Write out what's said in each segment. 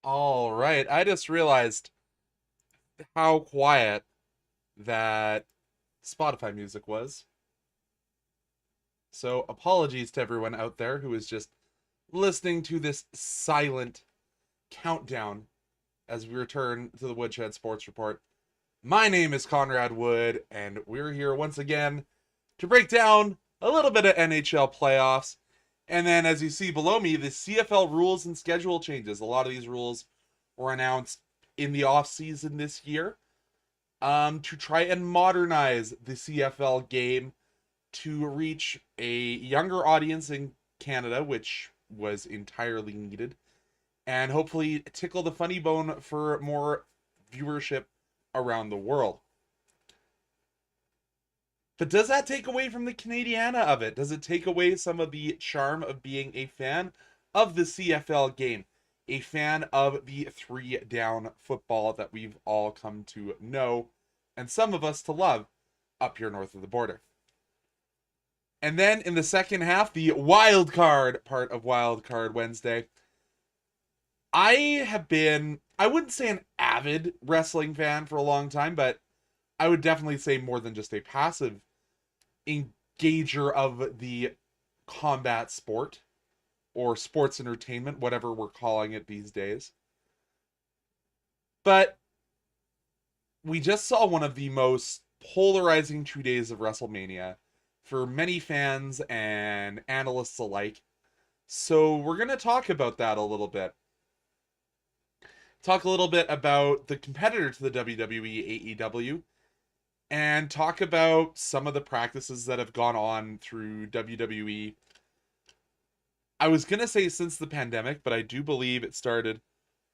All right, I just realized how quiet that Spotify music was. So, apologies to everyone out there who is just listening to this silent countdown as we return to the Woodshed Sports Report. My name is Conrad Wood, and we're here once again to break down a little bit of NHL playoffs. And then, as you see below me, the CFL rules and schedule changes. A lot of these rules were announced in the off season this year to try and modernize the CFL game to reach a younger audience in Canada, which was entirely needed, and hopefully tickle the funny bone for more viewership around the world. But does that take away from the Canadiana of it? Does it take away some of the charm of being a fan of the CFL game? A fan of the three down football that we've all come to know, and some of us to love, up here north of the border. And then in the second half, the wild card part of Wildcard Wednesday. I have been, I wouldn't say an avid wrestling fan for a long time, but I would definitely say more than just a passive engager of the combat sport or sports entertainment, whatever we're calling it these days. But we just saw one of the most polarizing 2 days of WrestleMania for many fans and analysts alike. So we're going to talk about that a little bit. Talk a little bit about the competitor to the WWE, AEW, and talk about some of the practices that have gone on through WWE. I was going to say since the pandemic, but I do believe it started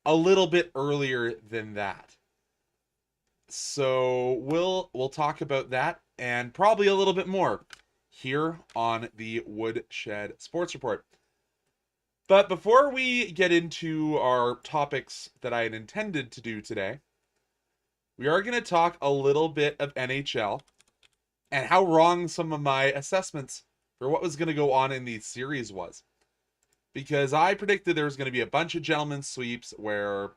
a little bit earlier than that. So we'll talk about that and probably a little bit more here on the Woodshed Sports Report. But before we get into our topics that I had intended to do today, we are going to talk a little bit of NHL and how wrong some of my assessments for what was going to go on in the series was. Because I predicted there was going to be a bunch of gentlemen's sweeps where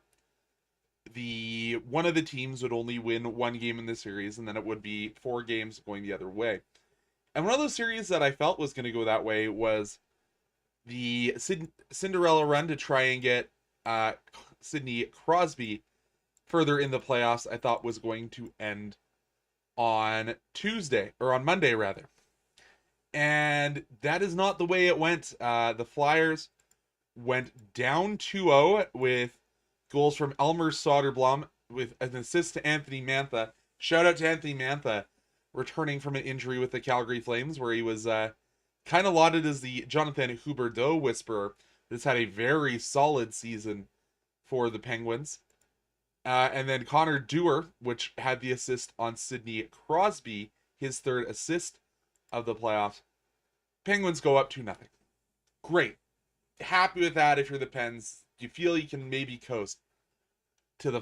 the one of the teams would only win one game in the series, and then it would be 4 games going the other way. And one of those series that I felt was going to go that way was the Cinderella run to try and get Sidney Crosby further in the playoffs. I thought was going to end on Tuesday, or on Monday rather. And that is not the way it went. The Flyers went down 2-0 with goals from Elmer Soderblom with an assist to Anthony Mantha. Shout out to Anthony Mantha, returning from an injury with the Calgary Flames, where he was kind of lauded as the Jonathan Huberdeau whisperer. This had a very solid season for the Penguins. And then Connor Dewar, which had the assist on Sidney Crosby, his third assist of the playoffs. Penguins go up 2-0. Great. Happy with that if you're the Pens. You feel you can maybe coast to the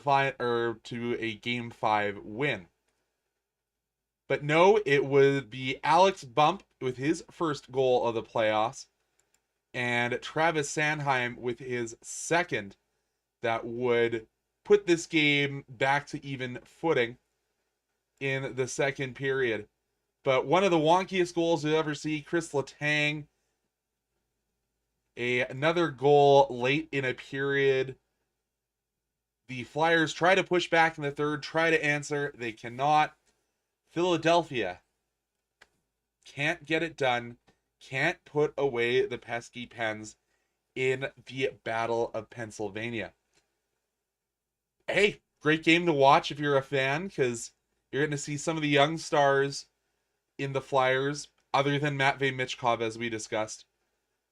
to a Game 5 win. But no, it would be Alex Bump with his first goal of the playoffs and Travis Sanheim with his second that would put this game back to even footing in the second period. But one of the wonkiest goals you'll ever see, Chris Letang, another goal late in a period. The Flyers try to push back in the third, try to answer. They cannot. Philadelphia can't get it done, can't put away the pesky Pens in the Battle of Pennsylvania. Hey, great game to watch if you're a fan, because you're going to see some of the young stars in the Flyers, other than Matvei Michkov, as we discussed,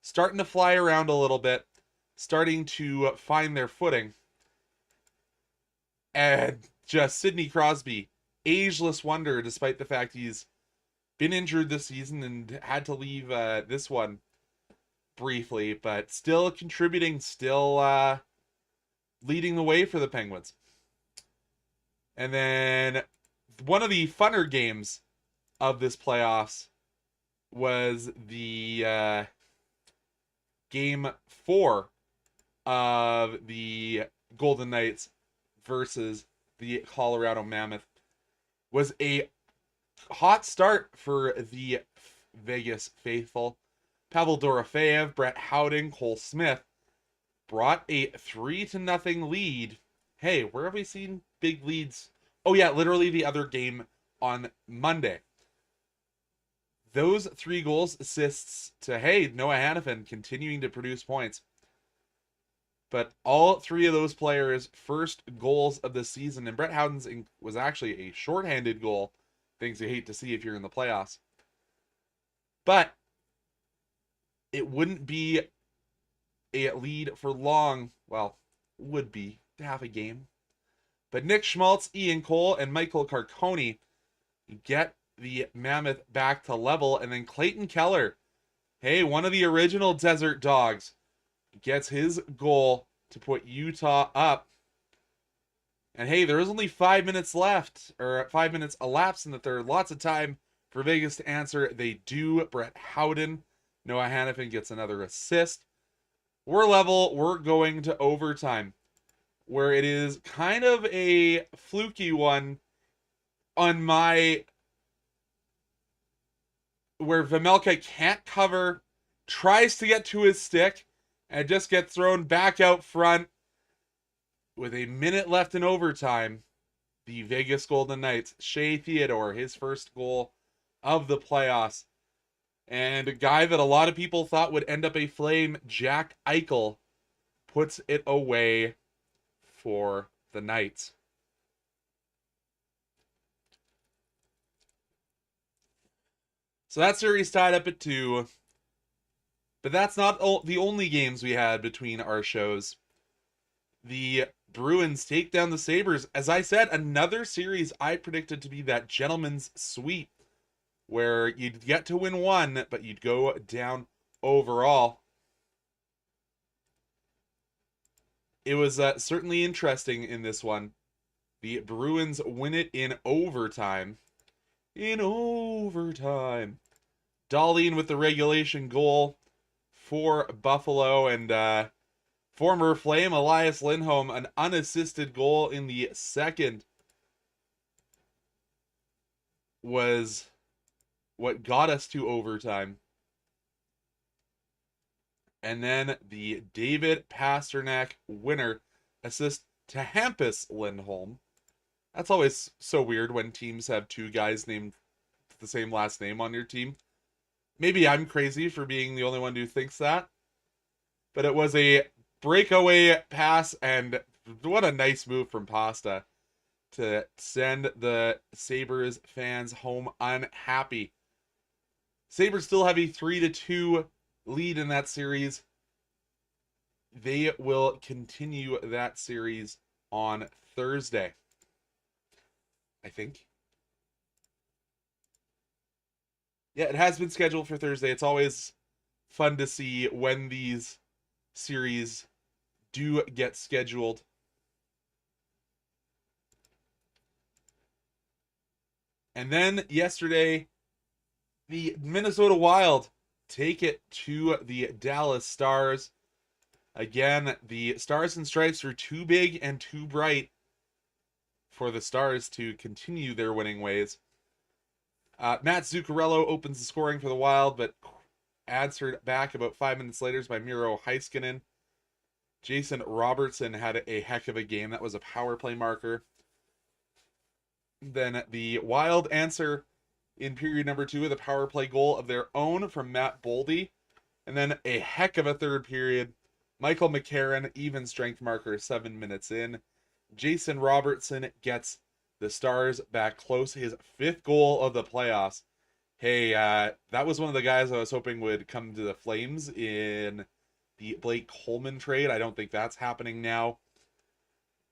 starting to fly around a little bit, starting to find their footing. And just Sidney Crosby, ageless wonder, despite the fact he's been injured this season and had to leave this one briefly, but still contributing, still leading the way for the Penguins. And then one of the funner games of this playoffs was the Game 4 of the Golden Knights versus the Colorado Mammoth was a hot start for the Vegas faithful. Pavel Dorofeyev, Brett Howden, Cole Smith brought a 3-0 lead. Hey, where have we seen big leads? Oh yeah, literally the other game on Monday. Those 3 goals, assists to, hey, Noah Hannafin continuing to produce points. But all 3 of those players' first goals of the season, and Brett Howden's was actually a shorthanded goal. Things you hate to see if you're in the playoffs. But it wouldn't be a lead for long. Well, would be half a game. But Nick Schmaltz, Ian Cole, and Michael Carcone get the Mammoth back to level. And then Clayton Keller, hey, one of the original Desert Dogs, gets his goal to put Utah up. And hey, there is only 5 minutes left, or 5 minutes elapsed in the third. Lots of time for Vegas to answer. They do. Brett Howden, Noah Hannafin gets another assist. We're level. We're going to overtime, where it is kind of a fluky one on my, where Vejmelka can't cover, tries to get to his stick, and just gets thrown back out front. With a minute left in overtime, the Vegas Golden Knights, Shea Theodore, his first goal of the playoffs. And a guy that a lot of people thought would end up a Flame, Jack Eichel, puts it away for the Knights. So that series tied up at 2. But that's not the only games we had between our shows. The Bruins take down the Sabres. As I said, another series I predicted to be that gentleman's sweep, where you'd get to win 1, but you'd go down overall. It was certainly interesting in this one. The Bruins win it in overtime. In overtime. Dahlin with the regulation goal for Buffalo, and former Flame Elias Lindholm, an unassisted goal in the second, was what got us to overtime. And then the David Pasternak winner assist to Hampus Lindholm. That's always so weird when teams have 2 guys named the same last name on your team. Maybe I'm crazy for being the only one who thinks that. But it was a breakaway pass, and what a nice move from Pasta to send the Sabres fans home unhappy. Sabres still have a 3-2 lead in that series. They will continue that series on Thursday, I think. Yeah, it has been scheduled for Thursday. It's always fun to see when these series do get scheduled. And then yesterday, the Minnesota Wild take it to the Dallas Stars. Again, the Stars and Stripes are too big and too bright for the Stars to continue their winning ways. Matt Zuccarello opens the scoring for the Wild, but answered back about 5 minutes later by Miro Heiskanen. Jason Robertson had a heck of a game. That was a power play marker. Then the Wild answer in period number 2 with a power play goal of their own from Matt Boldy. And then a heck of a third period. Michael McCarron, even strength marker 7 minutes in. Jason Robertson gets the Stars back close. His 5th goal of the playoffs. Hey, that was one of the guys I was hoping would come to the Flames in the Blake Coleman trade. I don't think that's happening now.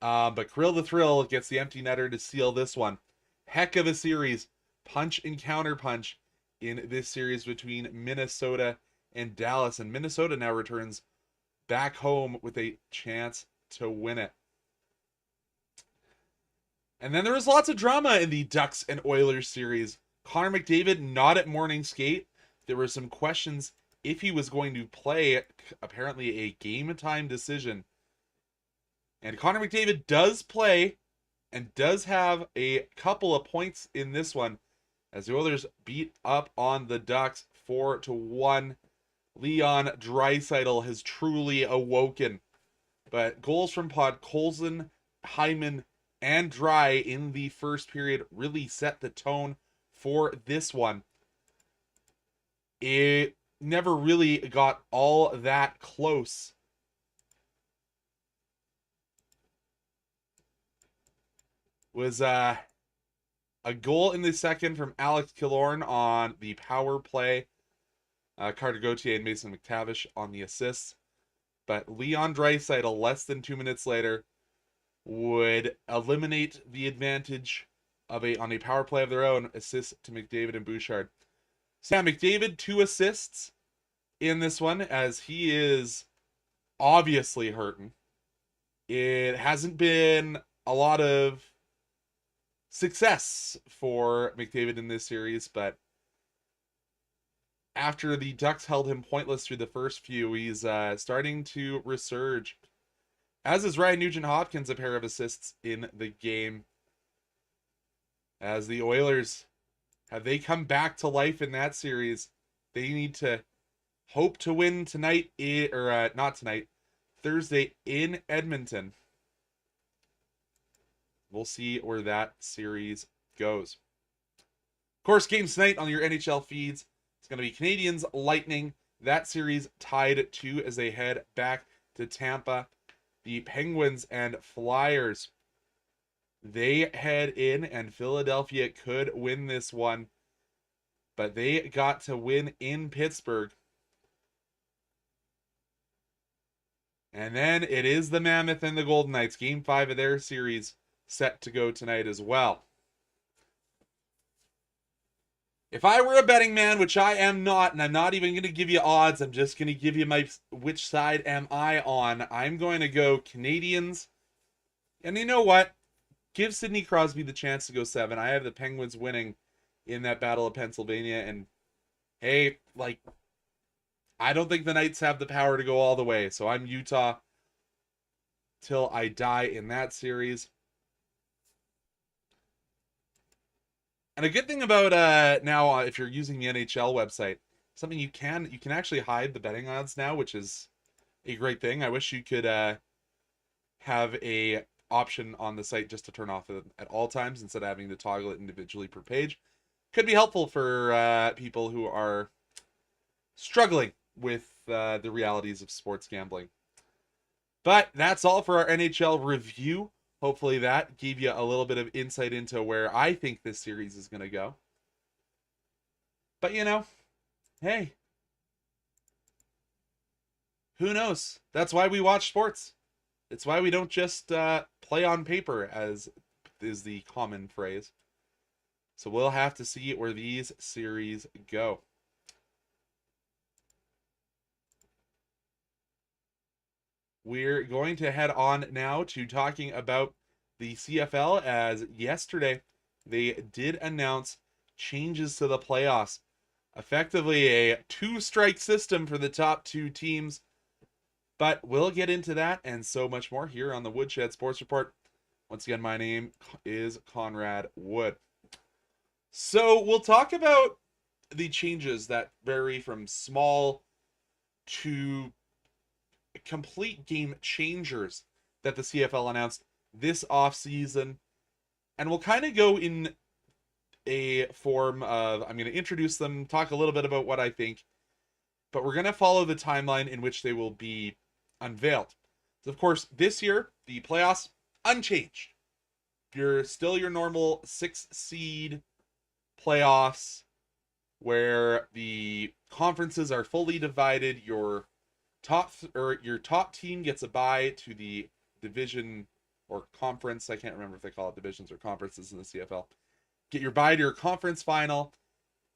But Krill the Thrill gets the empty netter to seal this one. Heck of a series. Punch and counter punch in this series between Minnesota and Dallas. And Minnesota now returns back home with a chance to win it. And then there was lots of drama in the Ducks and Oilers series. Connor McDavid not at morning skate. There were some questions if he was going to play, apparently a game time decision. And Connor McDavid does play and does have a couple of points in this one as the Oilers beat up on the Ducks 4-1. Leon Draisaitl has truly awoken. But goals from Podkolzin, Hyman, and Dry in the first period really set the tone for this one. It never really got all that close. Was a goal in the second from Alex Killorn on the power play. Carter Gauthier and Mason McTavish on the assists. But Leon Draisaitl, less than 2 minutes later, would eliminate the advantage of on a power play of their own, assist to McDavid and Bouchard. So yeah, McDavid 2 assists in this one as he is obviously hurting. It hasn't been a lot of success for McDavid in this series, but after the Ducks held him pointless through the first few, he's starting to resurge. As is Ryan Nugent-Hopkins, a pair of assists in the game. As the Oilers, have they come back to life in that series? They need to hope to win tonight, not tonight, Thursday in Edmonton. We'll see where that series goes. Of course, games tonight on your NHL feeds. It's going to be Canadiens Lightning. That series tied 2 as they head back to Tampa. The Penguins and Flyers, they head in, and Philadelphia could win this one, but they got to win in Pittsburgh. And then it is the Mammoth and the Golden Knights. Game 5 of their series set to go tonight as well. If I were a betting man, which I am not, and I'm not even going to give you odds, I'm just going to give you which side am I on. I'm going to go Canadiens. And you know what? Give Sidney Crosby the chance to go 7. I have the Penguins winning in that Battle of Pennsylvania. And hey, I don't think the Knights have the power to go all the way. So I'm Utah till I die in that series. And a good thing about now, if you're using the NHL website, something you can actually hide the betting odds now, which is a great thing. I wish you could have a option on the site just to turn off at all times instead of having to toggle it individually per page. Could be helpful for people who are struggling with the realities of sports gambling. But that's all for our NHL review. Hopefully that gave you a little bit of insight into where I think this series is going to go. But hey, who knows? That's why we watch sports. It's why we don't just play on paper, as is the common phrase. So we'll have to see where these series go. We're going to head on now to talking about the CFL, as yesterday they did announce changes to the playoffs. Effectively a 2-strike system for the top 2 teams. But we'll get into that and so much more here on the Woodshed Sports Report. Once again, my name is Conrad Wood. So we'll talk about the changes that vary from small to complete game changers that the CFL announced this offseason. And we'll kind of go in a form of, I'm going to introduce them, talk a little bit about what I think, but we're going to follow the timeline in which they will be unveiled. So, of course, this year, the playoffs, unchanged. You're still your normal 6-seed playoffs where the conferences are fully divided. Your top team gets a bye to the division or conference. I can't remember if they call it divisions or conferences in the CFL. Get your bye to your conference final,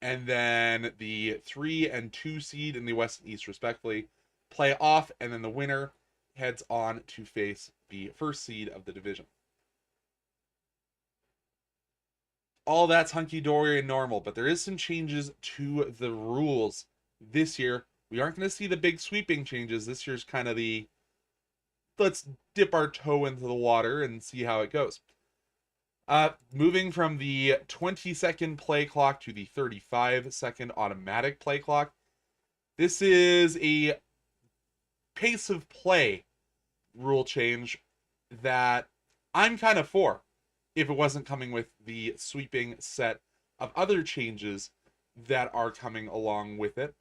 and then the 3 and 2 seed in the West and East respectively play off, and then the winner heads on to face the first seed of the division. All that's hunky-dory and normal, but there is some changes to the rules this year. We aren't going to see the big sweeping changes. This year's kind of the let's dip our toe into the water and see how it goes. Moving from the 20-second play clock to the 35-second automatic play clock. This is a pace of play rule change that I'm kind of for, if it wasn't coming with the sweeping set of other changes that are coming along with it.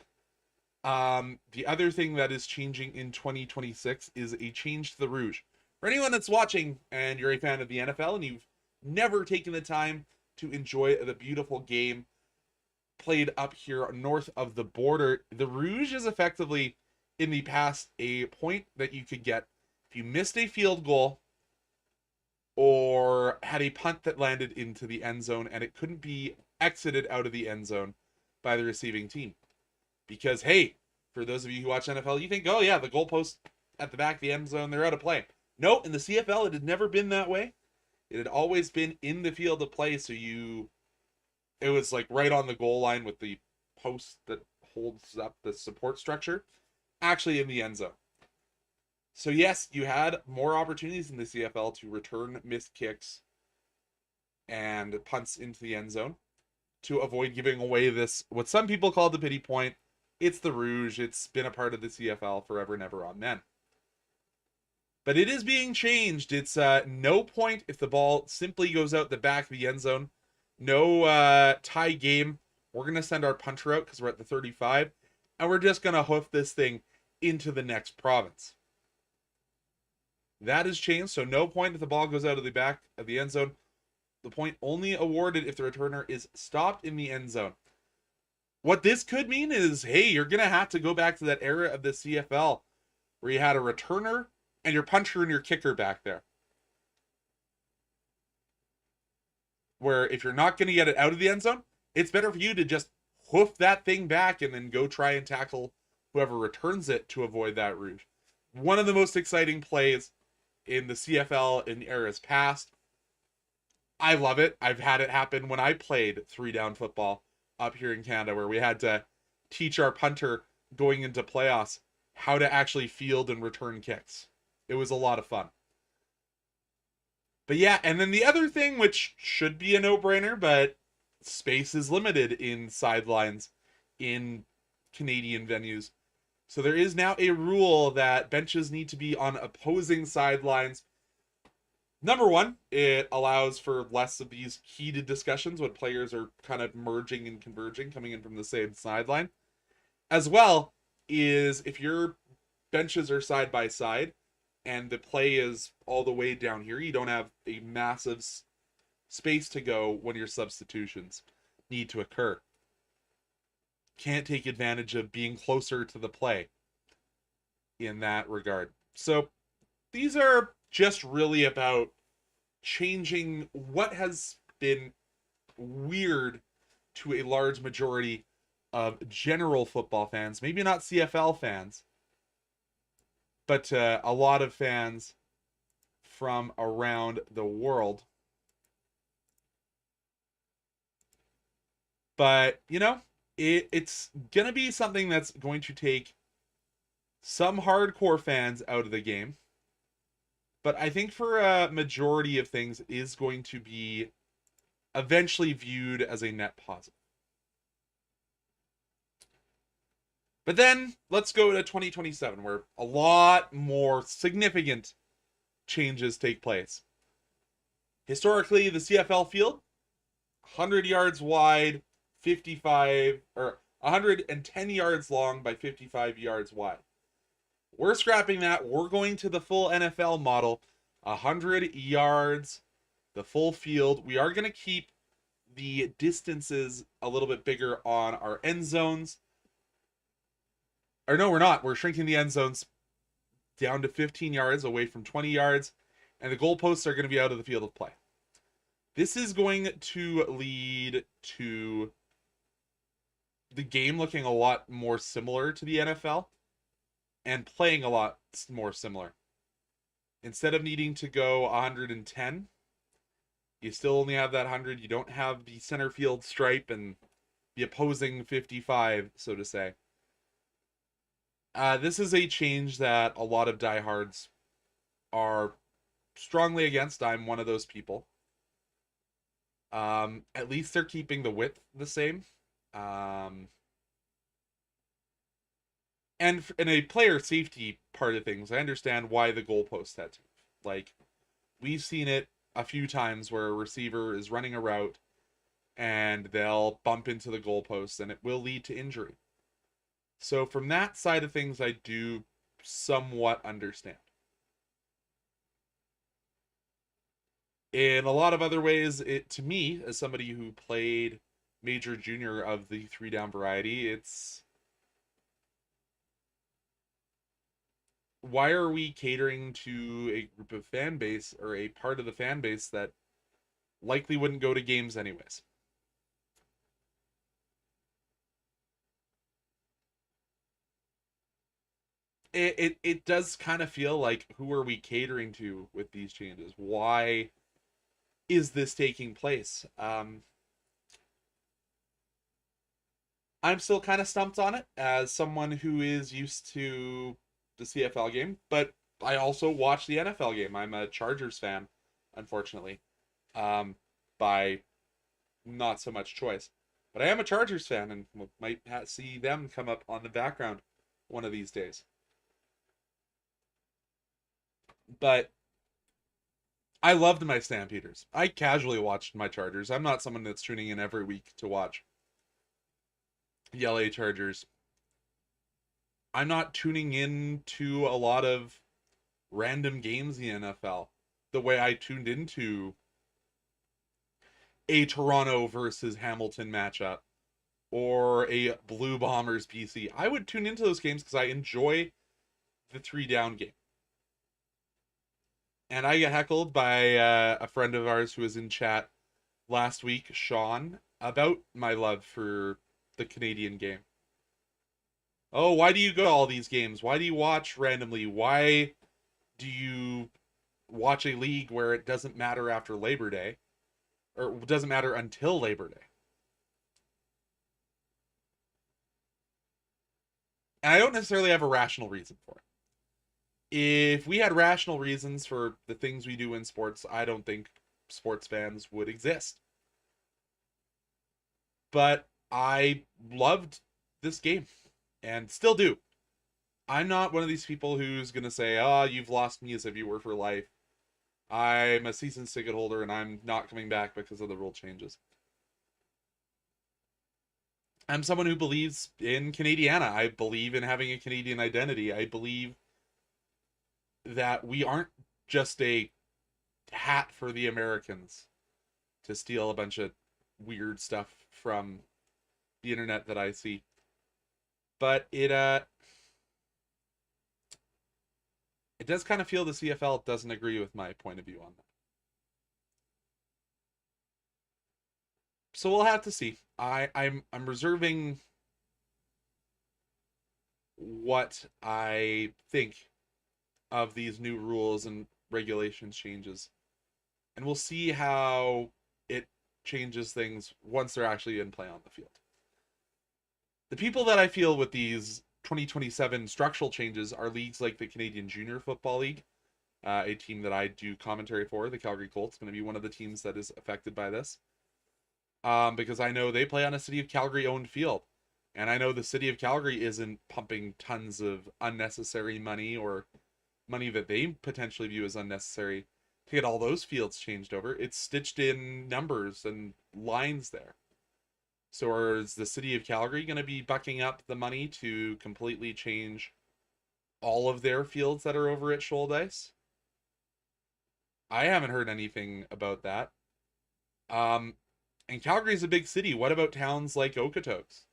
The other thing that is changing in 2026 is a change to the Rouge. For anyone that's watching and you're a fan of the NFL and you've never taken the time to enjoy the beautiful game played up here north of the border, the Rouge is effectively, in the past, a point that you could get if you missed a field goal or had a punt that landed into the end zone and it couldn't be exited out of the end zone by the receiving team. Because, hey, for those of you who watch NFL, you think, oh yeah, the goalpost at the back of the end zone, they're out of play. No, in the CFL, it had never been that way. It had always been in the field of play, so it was like right on the goal line with the post that holds up the support structure, actually in the end zone. So yes, you had more opportunities in the CFL to return missed kicks and punts into the end zone to avoid giving away this, what some people call the pity point. It's the Rouge. It's been a part of the CFL forever and ever on men. But it is being changed. It's no point if the ball simply goes out the back of the end zone. No tie game. We're going to send our punter out because we're at the 35. And we're just going to hoof this thing into the next province. That has changed. So no point if the ball goes out of the back of the end zone. The point only awarded if the returner is stopped in the end zone. What this could mean is, hey, you're going to have to go back to that era of the CFL where you had a returner and your punter and your kicker back there. Where if you're not going to get it out of the end zone, it's better for you to just hoof that thing back and then go try and tackle whoever returns it to avoid that Rouge. One of the most exciting plays in the CFL in eras past. I love it. I've had it happen when I played 3-down football up here in Canada, where we had to teach our punter going into playoffs how to actually field and return kicks. It was a lot of fun. But yeah, and then the other thing, which should be a no-brainer, but space is limited in sidelines in Canadian venues. So there is now a rule that benches need to be on opposing sidelines. Number one, it allows for less of these heated discussions when players are kind of merging and converging, coming in from the same sideline. As well, is if your benches are side by side and the play is all the way down here, you don't have a massive space to go when your substitutions need to occur. Can't take advantage of being closer to the play in that regard. So these are just really about changing what has been weird to a large majority of general football fans, maybe not CFL fans, but a lot of fans from around the world. But, you know, it's going to be something that's going to take some hardcore fans out of the game. But I think for a majority of things is going to be eventually viewed as a net positive. But then let's go to 2027, where a lot more significant changes take place. Historically, the CFL field, 100 yards wide, 110 yards long by 55 yards wide. We're scrapping that. We're going to the full NFL model, 100 yards, the full field. We are going to keep the distances a little bit bigger on our end zones. Or no, we're not. We're shrinking the end zones down to 15 yards away from 20 yards. And the goalposts are going to be out of the field of play. This is going to lead to the game looking a lot more similar to the NFL and playing a lot more similar. Instead of needing to go 110, you still only have that 100. You don't have the center field stripe and the opposing 55, so to say. This is a change that a lot of diehards are strongly against. I'm one of those people. At least they're keeping the width the same. Um, and in a player safety part of things, I understand why the goalpost had to move. Like, we've seen it a few times where a receiver is running a route and they'll bump into the goalpost and it will lead to injury. So from that side of things, I do somewhat understand. In a lot of other ways, it to me, as somebody who played major junior of the 3 down variety, it's why are we catering to a group of fan base or a part of the fan base that likely wouldn't go to games anyways? It does kind of feel like, who are we catering to with these changes? Why is this taking place? I'm still kind of stumped on it as someone who is used to the CFL game, but I also watch the NFL game. I'm a Chargers fan, unfortunately, by not so much choice. But I am a Chargers fan and might see them come up on the background one of these days. But I loved my Stampeders. I casually watched my Chargers. I'm not someone that's tuning in every week to watch the LA Chargers. I'm not tuning in to a lot of random games in the NFL the way I tuned into a Toronto versus Hamilton matchup or a Blue Bombers BC. I would tune into those games because I enjoy the 3 down game. And I get heckled by a friend of ours who was in chat last week, Sean, about my love for the Canadian game. Oh, why do you go to all these games? Why do you watch randomly? Why do you watch a league where it doesn't matter after Labor Day? Or doesn't matter until Labor Day? And I don't necessarily have a rational reason for it. If we had rational reasons for the things we do in sports, I don't think sports fans would exist. But I loved this game and still do. I'm not one of these people who's going to say, oh, you've lost me as a viewer for life. I'm a season ticket holder and I'm not coming back because of the rule changes. I'm someone who believes in Canadiana. I believe in having a Canadian identity. I believe that we aren't just a hat for the Americans to steal a bunch of weird stuff from the internet that I see. But it does kind of feel the CFL doesn't agree with my point of view on that. So we'll have to see. I'm reserving what I think of these new rules and regulations changes. And we'll see how it changes things once they're actually in play on the field. The people that I feel with these 2027 structural changes are leagues like the Canadian Junior Football League, a team that I do commentary for, the Calgary Colts, going to be one of the teams that is affected by this. Because I know they play on a City of Calgary owned field. And I know the City of Calgary isn't pumping tons of unnecessary money or money that they potentially view as unnecessary to get all those fields changed over. It's stitched in numbers and lines there. So is the City of Calgary going to be bucking up the money to completely change all of their fields that are over at Shoaldice? I haven't heard anything about that. Um, and Calgary's a big city. What about towns like Okotoks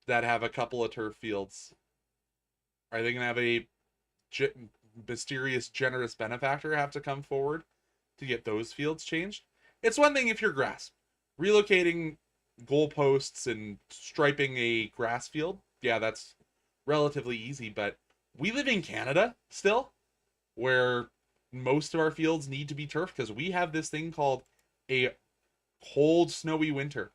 that have a couple of turf fields? Are they going to have a mysterious, generous benefactor have to come forward to get those fields changed? It's one thing if you're grass. Relocating goalposts and striping a grass field, yeah, that's relatively easy, but we live in Canada still, where most of our fields need to be turf because we have this thing called a cold, snowy winter.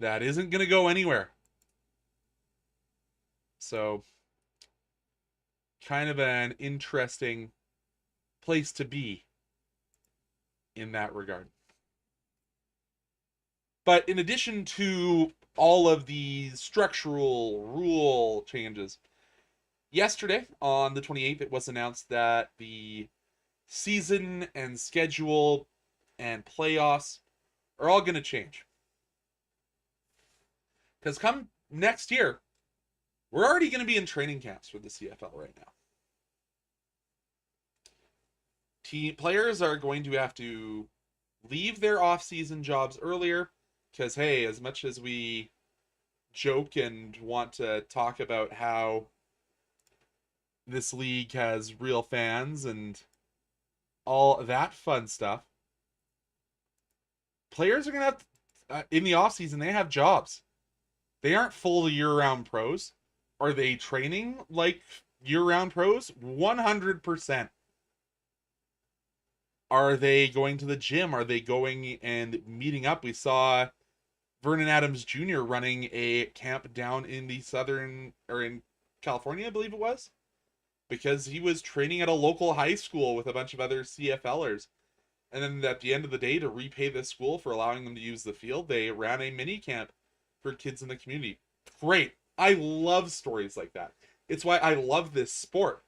That isn't going to go anywhere. So, kind of an interesting place to be in that regard. But in addition to all of these structural rule changes, yesterday on the 28th, it was announced that the season and schedule and playoffs are all going to change. Because come next year, we're already going to be in training camps for the CFL right now. Players are going to have to leave their off-season jobs earlier because, hey, as much as we joke and want to talk about how this league has real fans and all that fun stuff, players are going to have to, in the off-season, they have jobs. They aren't full year-round pros. Are they training like year-round pros? 100%. Are they going to the gym? Are they going and meeting up? We saw Vernon Adams Jr. running a camp down in the southern, or in California, I believe it was, because he was training at a local high school with a bunch of other CFLers. And then at the end of the day, to repay this school for allowing them to use the field, they ran a mini camp for kids in the community. Great. I love stories like that. It's why I love this sport.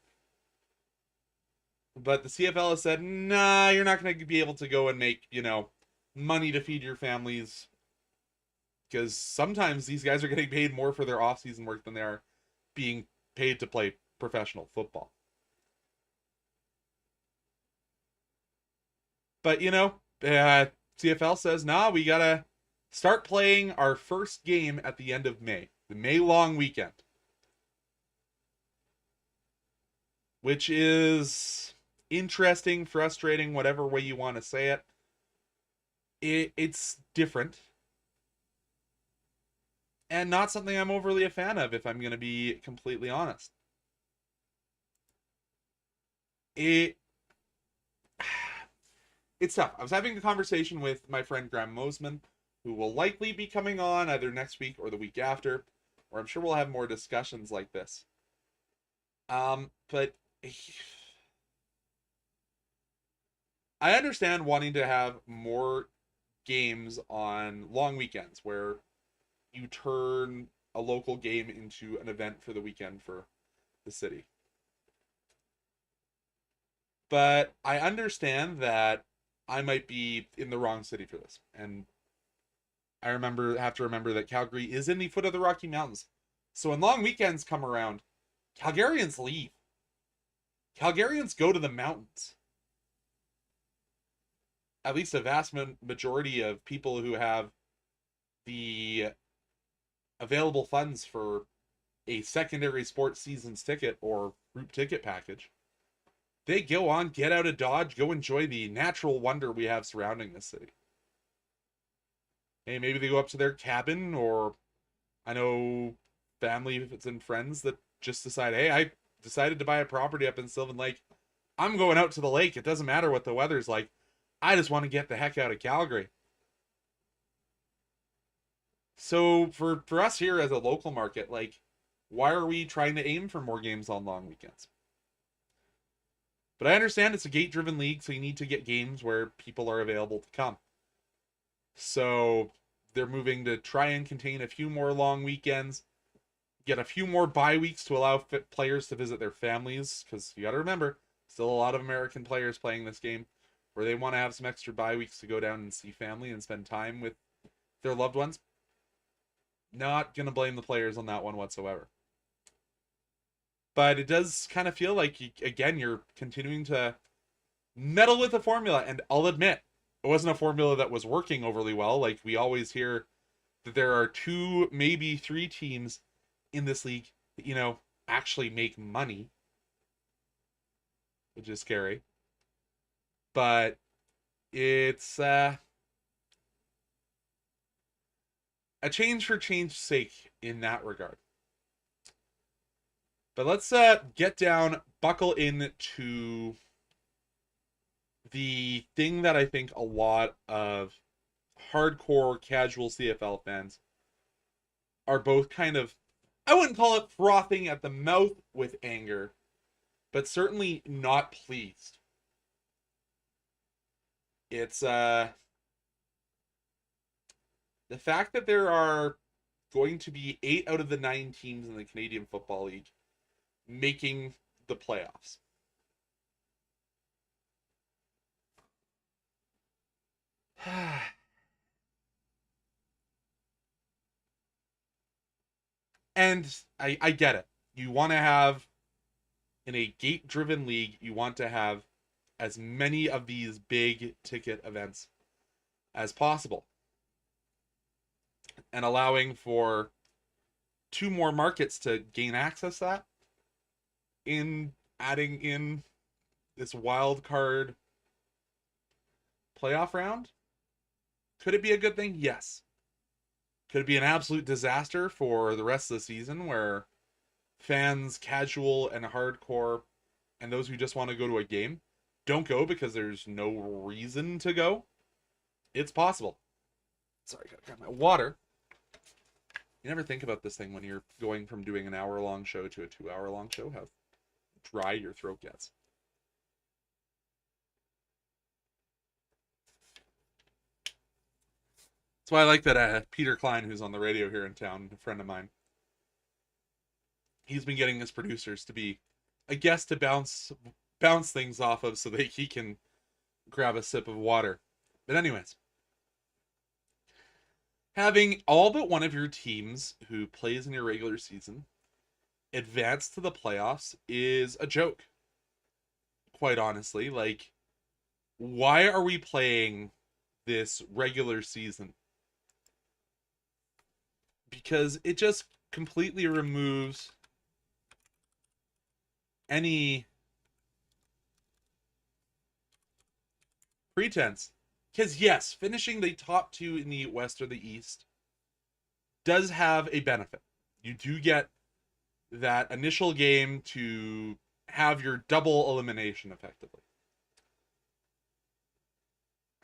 But the CFL has said, nah, you're not going to be able to go and make, money to feed your families. Because sometimes these guys are getting paid more for their off-season work than they are being paid to play professional football. But, CFL says, nah, we got to start playing our first game at the end of May. The May long weekend. Which is interesting, frustrating, whatever way you want to say it. It's different. And not something I'm overly a fan of, if I'm going to be completely honest. It's tough. I was having a conversation with my friend Graham Mosman, who will likely be coming on either next week or the week after, or I'm sure we'll have more discussions like this. But I understand wanting to have more games on long weekends where you turn a local game into an event for the weekend for the city. But I understand that I might be in the wrong city for this. And I have to remember that Calgary is in the foot of the Rocky Mountains. So when long weekends come around, Calgarians leave. Calgarians go to the mountains. At least a vast majority of people who have the available funds for a secondary sports seasons ticket or group ticket package, they go on, get out of Dodge, go enjoy the natural wonder we have surrounding this city. Hey, maybe they go up to their cabin, or I know family and friends that just decide, hey, I decided to buy a property up in Sylvan Lake. I'm going out to the lake. It doesn't matter what the weather's like. I just want to get the heck out of Calgary. So for us here as a local market, why are we trying to aim for more games on long weekends? But I understand it's a gate-driven league, so you need to get games where people are available to come. So they're moving to try and contain a few more long weekends, get a few more bye weeks to allow players to visit their families, because you got to remember, still a lot of American players playing this game where they want to have some extra bye weeks to go down and see family and spend time with their loved ones. Not going to blame the players on that one whatsoever. But it does kind of feel like, again, you're continuing to meddle with the formula. And I'll admit, it wasn't a formula that was working overly well. Like, we always hear that there are 2, maybe 3 teams in this league that, actually make money, which is scary. But it's a change for change's sake in that regard. But let's get down, buckle into the thing that I think a lot of hardcore casual CFL fans are both kind of I wouldn't call it frothing at the mouth with anger, but certainly not pleased. It's the fact that there are going to be 8 out of the 9 teams in the Canadian Football League making the playoffs. And I get it. You want to have, in a gate-driven league, you want to have as many of these big ticket events as possible. And allowing for 2 more markets to gain access to that in adding in this wild card playoff round. Could it be a good thing? Yes. Could it be an absolute disaster for the rest of the season where fans, casual and hardcore, and those who just want to go to a game don't go because there's no reason to go? It's possible. Sorry, I gotta grab my water. You never think about this thing when you're going from doing an hour-long show to a 2-hour-long show, how dry your throat gets. That's why I like that Peter Klein, who's on the radio here in town, a friend of mine, he's been getting his producers to be a guest to bounce things off of so that he can grab a sip of water. But anyways, having all but one of your teams who plays in your regular season advance to the playoffs is a joke. Quite honestly, like, why are we playing this regular season? Because it just completely removes any pretense. Because yes, finishing the top 2 in the West or the East does have a benefit. You do get that initial game to have your double elimination effectively.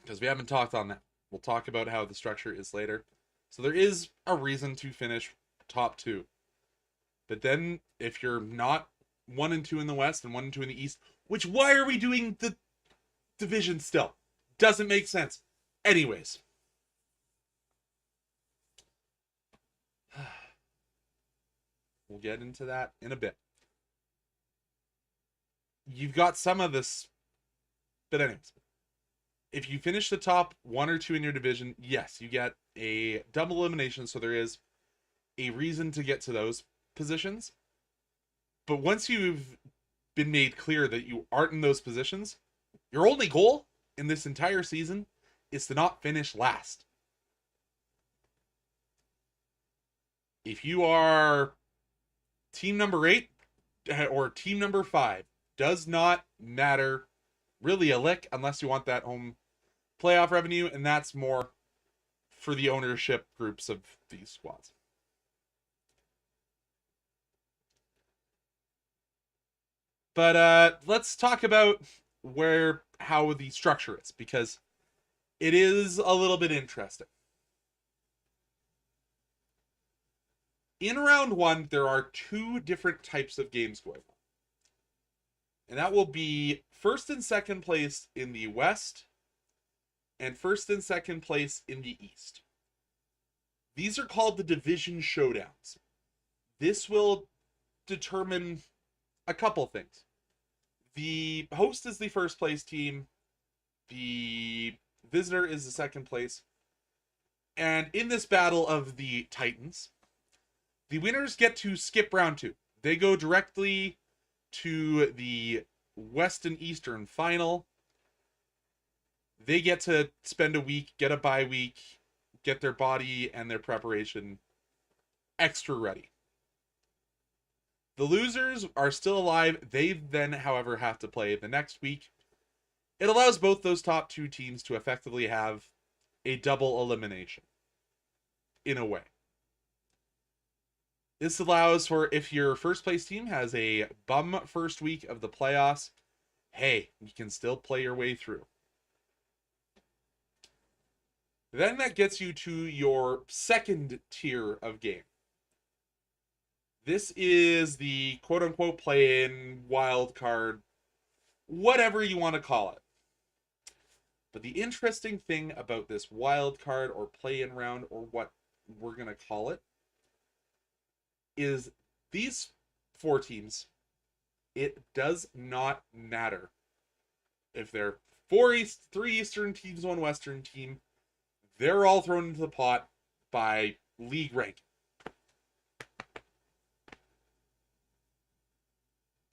Because we haven't talked on that. We'll talk about how the structure is later. So there is a reason to finish top 2. But then if you're not 1 and 2 in the West and 1 and 2 in the East, which, why are we doing the division still? Doesn't make sense. Anyways. We'll get into that in a bit. You've got some of this. But anyways. If you finish the top 1 or 2 in your division, yes, you get a double elimination, so there is a reason to get to those positions. But once you've been made clear that you aren't in those positions, your only goal in this entire season is to not finish last. If you are team number 8 or team number 5, does not matter really a lick unless you want that home playoff revenue, and that's more for the ownership groups of these squads. But let's talk about how the structure is, because it is a little bit interesting. In round 1, there are 2 different types of games going on. And that will be first and second place in the West and first and second place in the East. These are called the division showdowns. This will determine a couple things. The host is the first place team. The visitor is the second place. And in this battle of the Titans, the winners get to skip round 2. They go directly to the West and Eastern final. They get to spend a week, get a bye week, get their body and their preparation extra ready. The losers are still alive. They then, however, have to play the next week. It allows both those top 2 teams to effectively have a double elimination, in a way. This allows for, if your first place team has a bum first week of the playoffs, hey, you can still play your way through. Then that gets you to your second tier of game. This is the quote-unquote play-in wild card, whatever you want to call it. But the interesting thing about this wild card or play-in round, or what we're going to call it, is these 4 teams, it does not matter if they're 3 Eastern teams, 1 Western team. They're all thrown into the pot by league rank.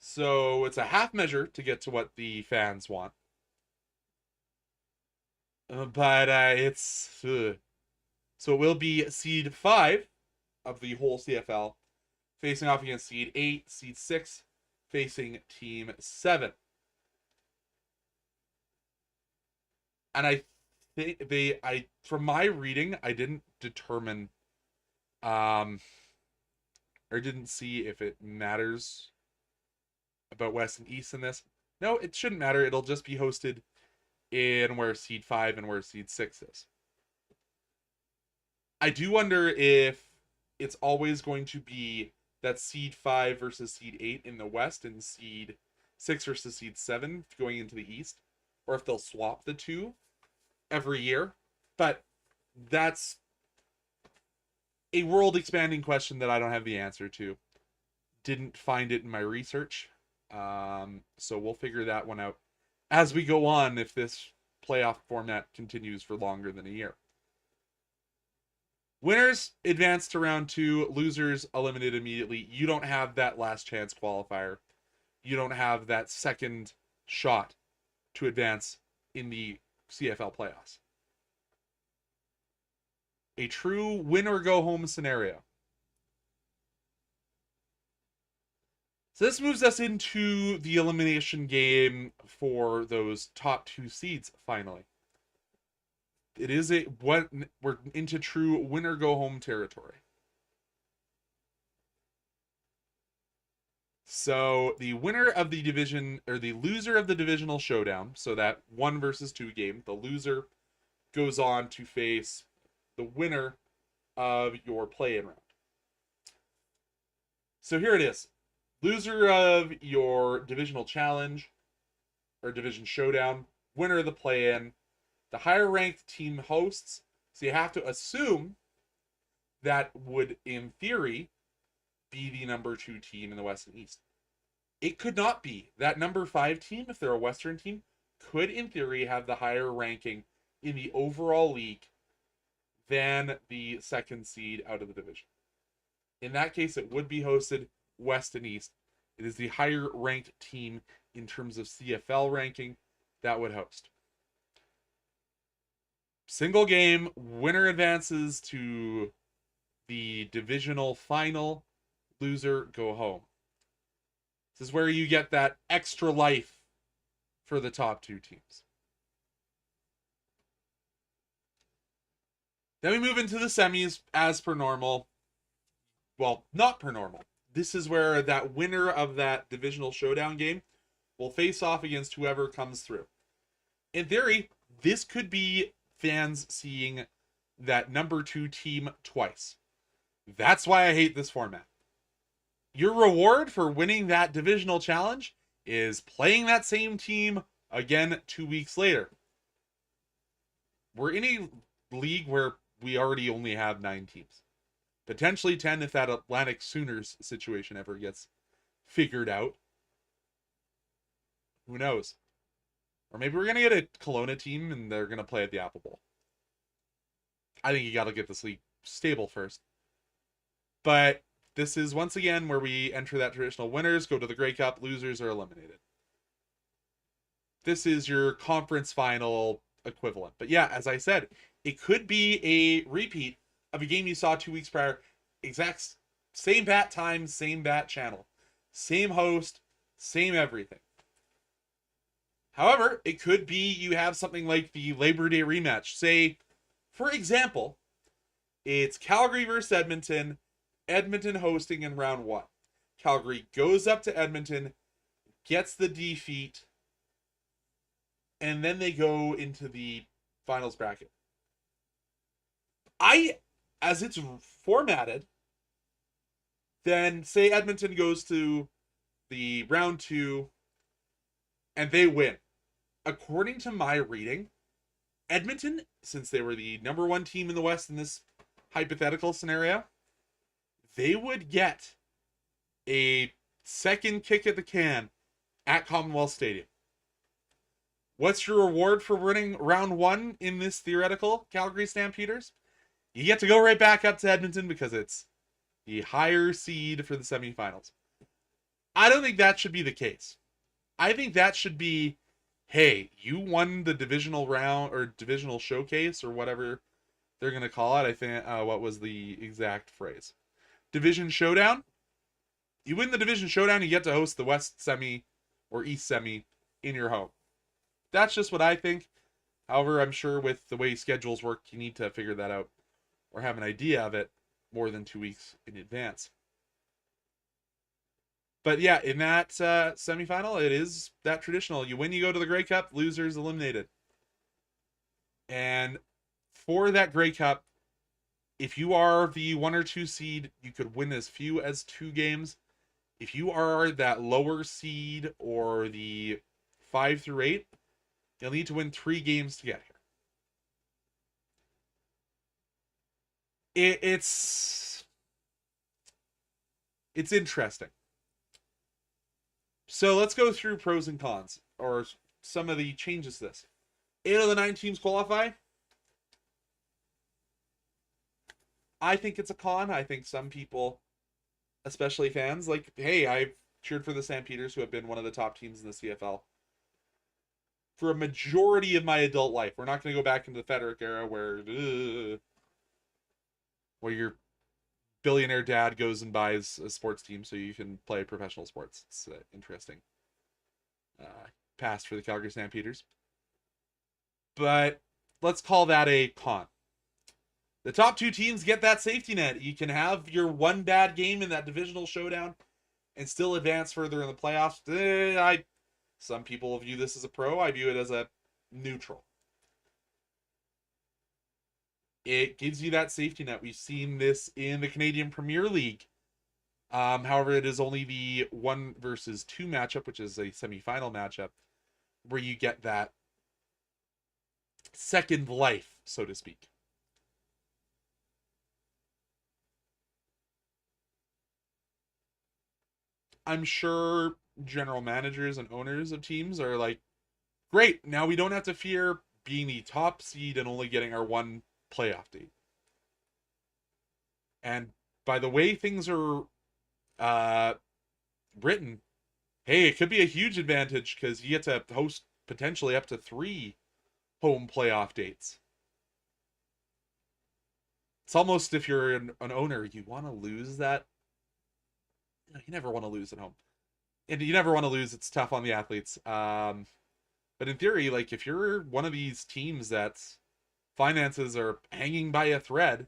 So it's a half measure to get to what the fans want. But it's... So it will be seed 5 of the whole CFL facing off against seed 8, seed 6 facing team 7. And I think from my reading, I didn't determine or didn't see if it matters about West and East in this. No, it shouldn't matter. It'll just be hosted in where seed 5 and where seed 6 is. I do wonder if it's always going to be that seed 5 versus seed 8 in the West and seed 6 versus seed 7 going into the East, or if they'll swap the two every year. But that's a world expanding question that I don't have the answer to. Didn't find it in my research. So we'll figure that one out as we go on if this playoff format continues for longer than a year. Winners advance to round 2, losers eliminated immediately. You don't have that last chance qualifier. You don't have that second shot to advance in the CFL playoffs. A true win or go home scenario. So this moves us into the elimination game for those top 2 seeds finally. It is we're into true win or go home territory. So the winner of the division, or the loser of the divisional showdown, so that 1 versus 2 game, the loser goes on to face the winner of your play-in round. So here it is. Loser of your divisional challenge, or division showdown, winner of the play-in. The higher ranked team hosts, so you have to assume that would, in theory, be the number 2 team in the West and East. It could not be. That number 5 team, if they're a Western team, could, in theory, have the higher ranking in the overall league than the second seed out of the division. In that case, it would be hosted West and East. It is the higher ranked team in terms of CFL ranking that would host. Single game, winner advances to the divisional final, loser go home. This is where you get that extra life for the top 2 teams. Then we move into the semis as per normal. Well, not per normal. This is where that winner of that divisional showdown game will face off against whoever comes through. In theory, this could be fans seeing that number 2 team twice. That's why I hate this format. Your reward for winning that divisional challenge is playing that same team again 2 weeks later. We're in a league where we already only have 9 teams. Potentially 10 if that Atlantic Sooners situation ever gets figured out. Who knows? Or maybe we're going to get a Kelowna team and they're going to play at the Apple Bowl. I think you got to get this league stable first. But this is once again where we enter that traditional winners, go to the Grey Cup, losers are eliminated. This is your conference final equivalent. But yeah, as I said, it could be a repeat of a game you saw 2 weeks prior. Exact same bat time, same bat channel. Same host, same everything. However, it could be you have something like the Labor Day rematch. Say, for example, it's Calgary versus Edmonton, Edmonton hosting in round 1. Calgary goes up to Edmonton, gets the defeat, and then they go into the finals bracket. As it's formatted, Then say Edmonton goes to the round 2 and they win. According to my reading, Edmonton, since they were the number 1 team in the West in this hypothetical scenario, they would get a second kick at the can at Commonwealth Stadium. What's your reward for winning round 1 in this theoretical Calgary Stampeders? You get to go right back up to Edmonton because it's the higher seed for the semifinals. I don't think that should be the case. I think that should be, hey, you won the divisional round or divisional showcase or whatever they're going to call it. I think, what was the exact phrase? Division showdown. You win the division showdown, you get to host the West semi or East semi in your home. That's just what I think. However, I'm sure with the way schedules work, you need to figure that out or have an idea of it more than 2 weeks in advance. But yeah, in that semifinal, it is that traditional. You win, you go to the Grey Cup, losers eliminated. And for that Grey Cup, if you are the 1 or 2 seed, you could win as few as 2 games. If you are that lower seed or the 5 through 8, you'll need to win 3 games to get here. It's interesting. So let's go through pros and cons, or some of the changes to this. 8 of the 9 teams qualify. I think it's a con. I think some people, especially fans, like, hey, I've cheered for the Stampeders, who have been one of the top teams in the CFL for a majority of my adult life. We're not going to go back into the Federic era where your billionaire dad goes and buys a sports team so you can play professional sports. It's interesting past for the Calgary Stampeders. But let's call that a con. The top 2 teams get that safety net. You can have your one bad game in that divisional showdown and still advance further in the playoffs. Some people view this as a pro. I view it as a neutral. It gives you that safety net. We've seen this in the Canadian Premier League. However, it is only the 1 versus 2 matchup, which is a semifinal matchup, where you get that second life, so to speak. I'm sure general managers and owners of teams are like, great, now we don't have to fear being the top seed and only getting our 1 playoff date. And by the way things are written, hey, it could be a huge advantage because you get to host potentially up to 3 home playoff dates. It's almost, if you're an owner, you want to lose that. You never want to lose at home. And you never want to lose. It's tough on the athletes. But in theory, like, if you're one of these teams that's finances are hanging by a thread,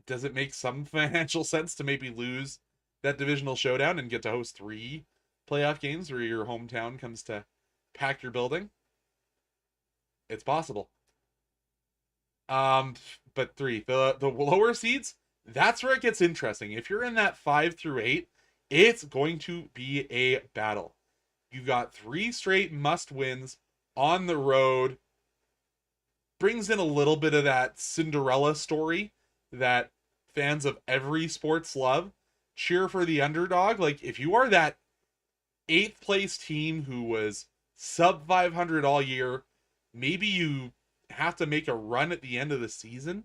does it make some financial sense to maybe lose that divisional showdown and get to host 3 playoff games where your hometown comes to pack your building? It's possible. But 3, the lower seeds, that's where it gets interesting. If you're in that 5 through 8, it's going to be a battle. You've got 3 straight must wins on the road. Brings in a little bit of that Cinderella story that fans of every sports love. Cheer for the underdog. Like, if you are that 8th place team who was sub 500 all year, maybe you have to make a run at the end of the season.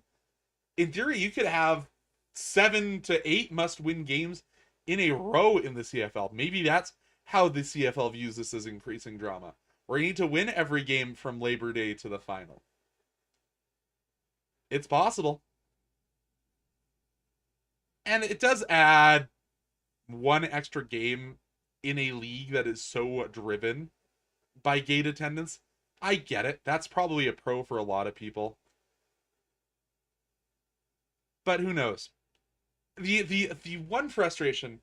In theory, you could have 7 to 8 must-win games in a row in the CFL. Maybe that's how the CFL views this as increasing drama, where you need to win every game from Labor Day to the final. It's possible. And it does add 1 extra game in a league that is so driven by gate attendance. I get it. That's probably a pro for a lot of people. But who knows? The one frustration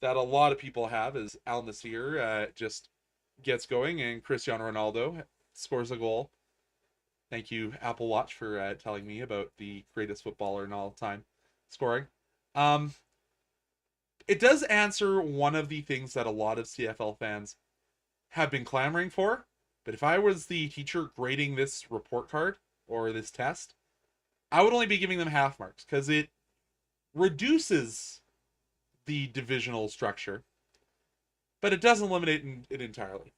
that a lot of people have is Al Nassr just gets going and Cristiano Ronaldo scores a goal. Thank you, Apple Watch, for telling me about the greatest footballer in all time scoring. Um, it does answer one of the things that a lot of CFL fans have been clamoring for. But if I was the teacher grading this report card or this test, I would only be giving them half marks because it reduces the divisional structure, but it doesn't eliminate it entirely.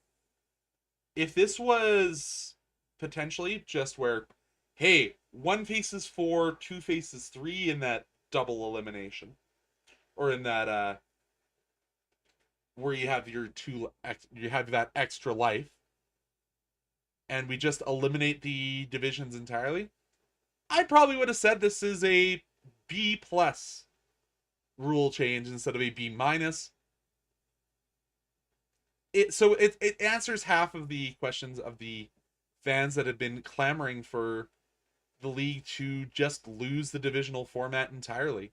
If this was potentially just where, hey, one faces four, two faces three in that double elimination, or in that where you have you have that extra life, and we just eliminate the divisions entirely, I probably would have said this is a B plus rule change instead of a B minus. It answers half of the questions of the fans that have been clamoring for the league to just lose the divisional format entirely.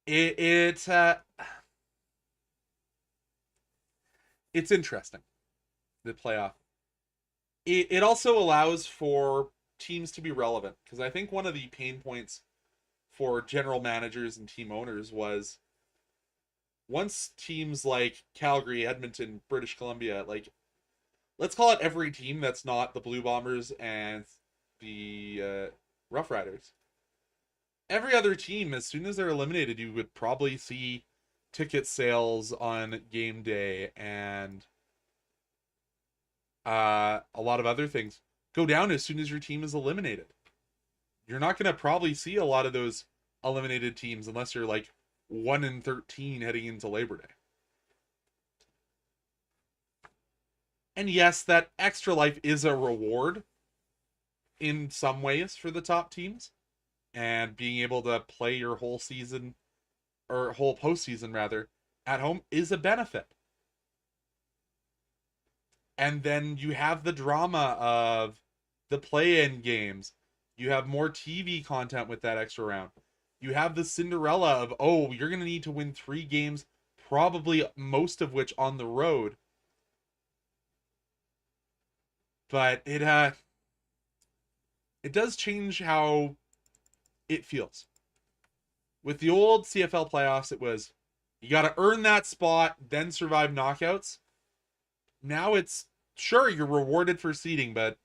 It it's interesting, the playoff. It also allows for teams to be relevant, because I think one of the pain points for general managers and team owners was once teams like Calgary, Edmonton, British Columbia, like, let's call it every team that's not the Blue Bombers and the Rough Riders. Every other team, as soon as they're eliminated, you would probably see ticket sales on game day and a lot of other things go down as soon as your team is eliminated. You're not going to probably see a lot of those eliminated teams unless you're like 1-13 heading into Labor Day. And yes, that extra life is a reward in some ways for the top teams, and being able to play your whole season, or whole postseason rather, at home is a benefit. And then you have the drama of the play-in games. You have more TV content with that extra round. You have the Cinderella of, oh, you're going to need to win 3 games, probably most of which on the road. But it does change how it feels. With the old CFL playoffs, it was you got to earn that spot, then survive knockouts. Now it's, sure, you're rewarded for seeding, but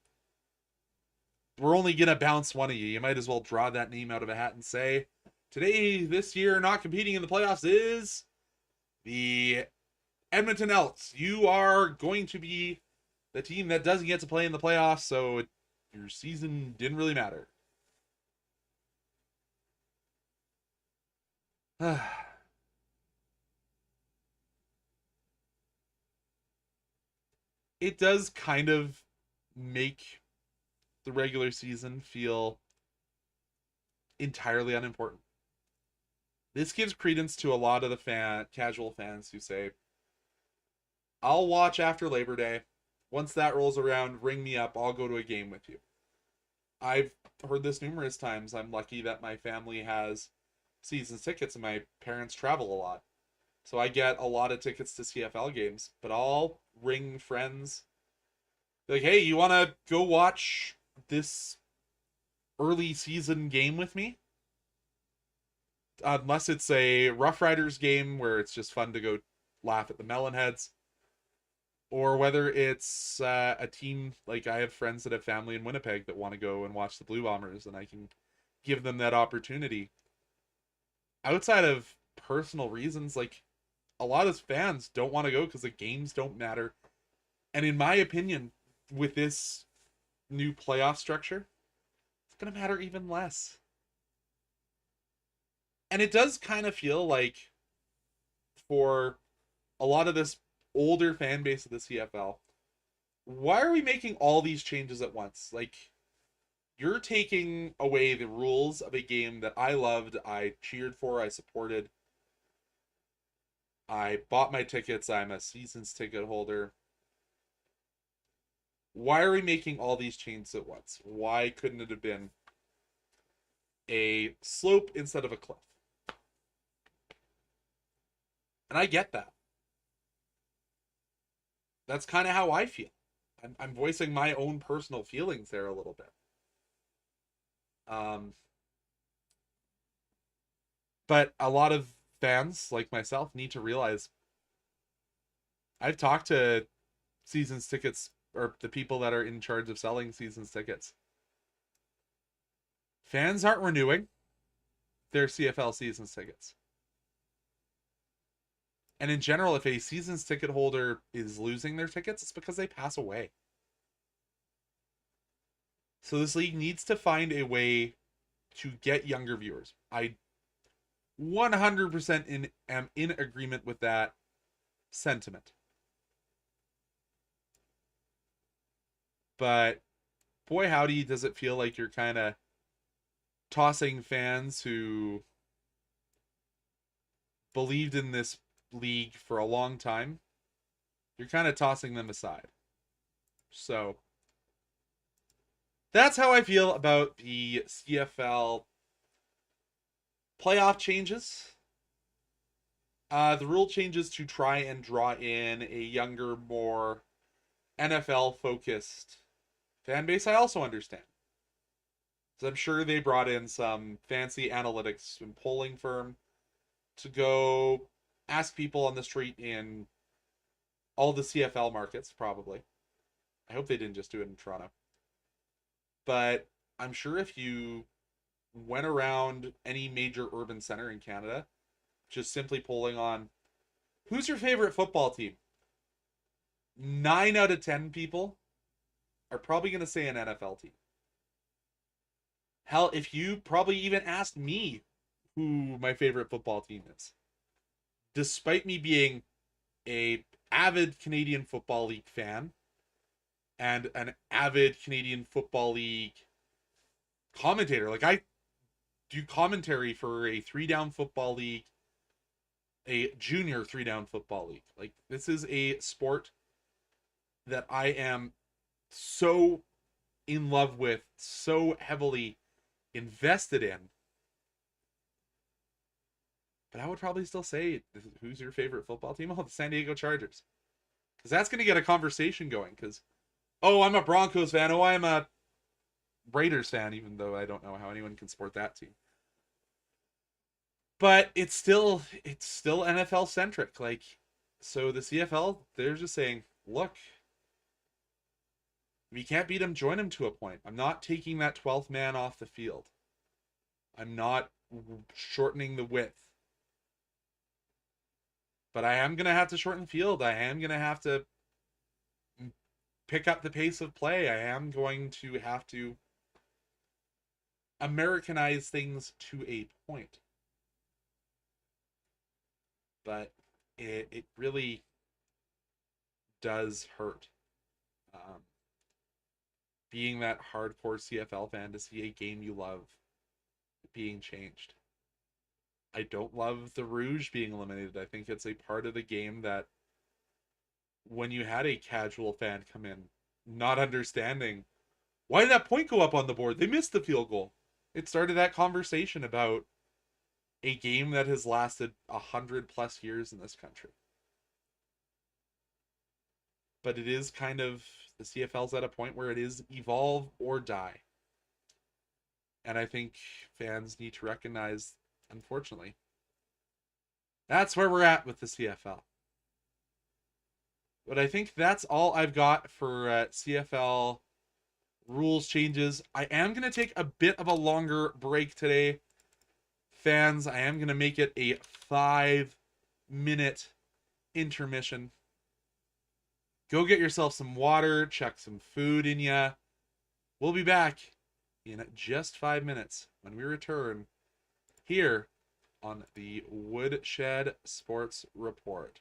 we're only going to bounce one of you. You might as well draw that name out of a hat and say, today, this year, not competing in the playoffs is the Edmonton Elks. You are going to be the team that doesn't get to play in the playoffs, so your season didn't really matter. It does kind of make the regular season feel entirely unimportant. This gives credence to a lot of the casual fans who say, I'll watch after Labor Day. Once that rolls around, ring me up. I'll go to a game with you. I've heard this numerous times. I'm lucky that my family has season tickets and my parents travel a lot. So I get a lot of tickets to CFL games, but I'll ring friends like, hey, you want to go watch this early season game with me? Unless it's a Rough Riders game where it's just fun to go laugh at the Melonheads, or whether it's a team, like I have friends that have family in Winnipeg that want to go and watch the Blue Bombers, and I can give them that opportunity. Outside of personal reasons, like, a lot of fans don't want to go because the games don't matter. And in my opinion, with this new playoff structure, it's going to matter even less. And it does kind of feel like, for a lot of this older fan base of the CFL, why are we making all these changes at once? Like, you're taking away the rules of a game that I loved, I cheered for, I supported. I bought my tickets, I'm a season's ticket holder. Why are we making all these changes at once? Why couldn't it have been a slope instead of a cliff? And I get that. That's kind of how I feel. I'm voicing my own personal feelings there a little bit. Um, but a lot of fans like myself need to realize I've talked to seasons tickets or the people that are in charge of selling seasons tickets. Fans aren't renewing their CFL seasons tickets. And in general, if a seasons ticket holder is losing their tickets, it's because they pass away. So this league needs to find a way to get younger viewers. I 100% am in agreement with that sentiment. But boy, howdy, does it feel like you're kind of tossing fans who believed in this league for a long time. You're kind of tossing them aside. So that's how I feel about the CFL playoff changes. The rule changes to try and draw in a younger, more NFL-focused fan base, I also understand. So I'm sure they brought in some fancy analytics and polling firm to go ask people on the street in all the CFL markets, probably. I hope they didn't just do it in Toronto. But I'm sure if you went around any major urban center in Canada, just simply polling on who's your favorite football team, 9 out of 10 people are probably going to say an NFL team. Hell, if you probably even asked me who my favorite football team is, despite me being a avid Canadian Football League fan and an avid Canadian Football League commentator, like I do commentary for a 3-down football league, a junior 3-down football league. Like, this is a sport that I am so in love with, so heavily invested in. But I would probably still say, who's your favorite football team? Oh, the San Diego Chargers. Because that's going to get a conversation going. Because, oh, I'm a Broncos fan. Oh, I'm a Raiders fan, even though I don't know how anyone can support that team. But it's still NFL centric. Like, so the CFL, they're just saying, look, if you can't beat them, join them to a point. I'm not taking that 12th man off the field. I'm not shortening the width. But I am going to have to shorten the field. I am going to have to pick up the pace of play. I am going to have to Americanize things to a point. But it really does hurt. Being that hardcore CFL fan, to see a game you love being changed. I don't love the Rouge being eliminated. I think it's a part of the game that when you had a casual fan come in, not understanding, why did that point go up on the board? They missed the field goal. It started that conversation about a game that has lasted 100+ years in this country. But it is kind of, the CFL's at a point where it is evolve or die. And I think fans need to recognize, unfortunately, that's where we're at with the CFL. But I think that's all I've got for CFL rules changes. I am going to take a bit of a longer break today. Fans, I am going to make it a 5-minute intermission. Go get yourself some water, check some food in ya. We'll be back in just 5 minutes when we return here on the Woodshed Sports Report.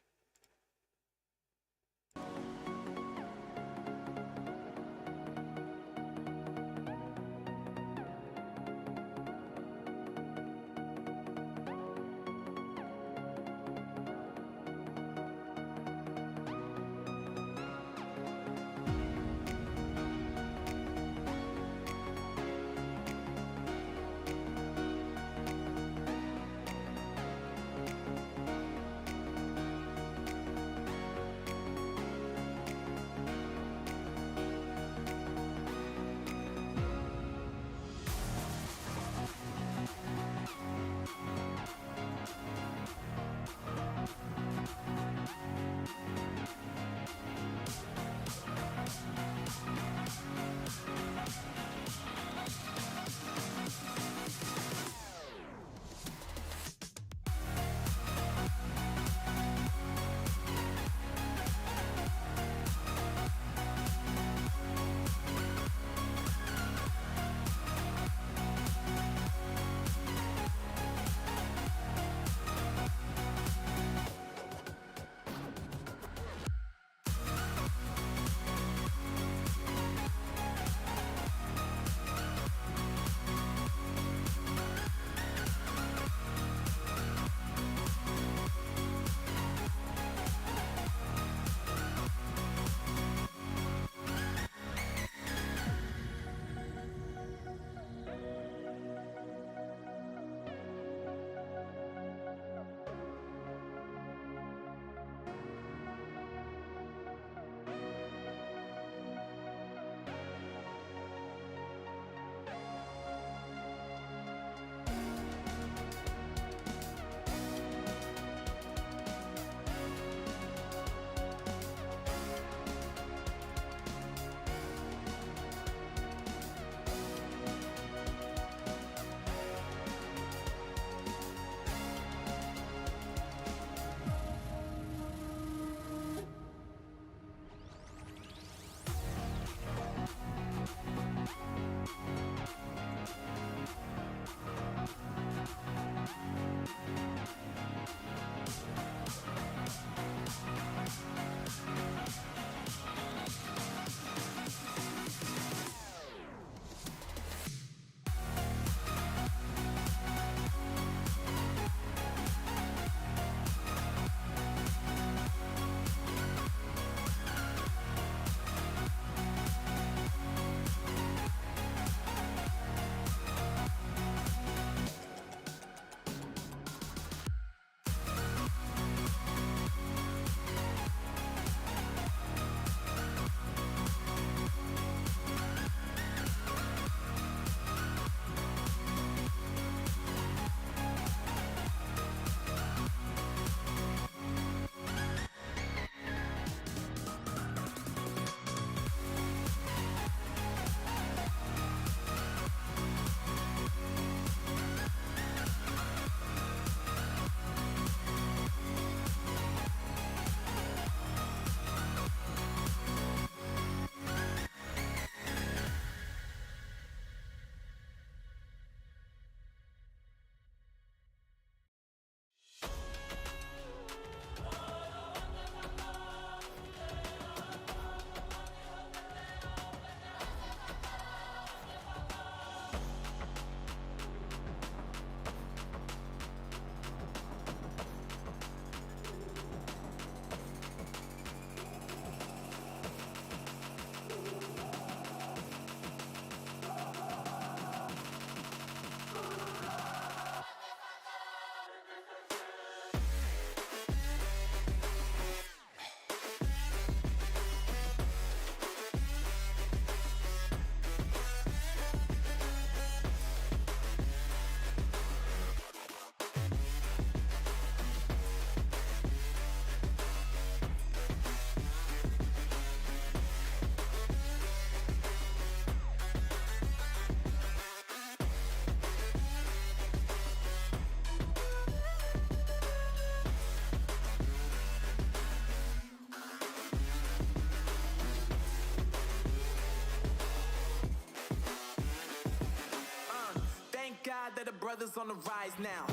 brothers on the rise now.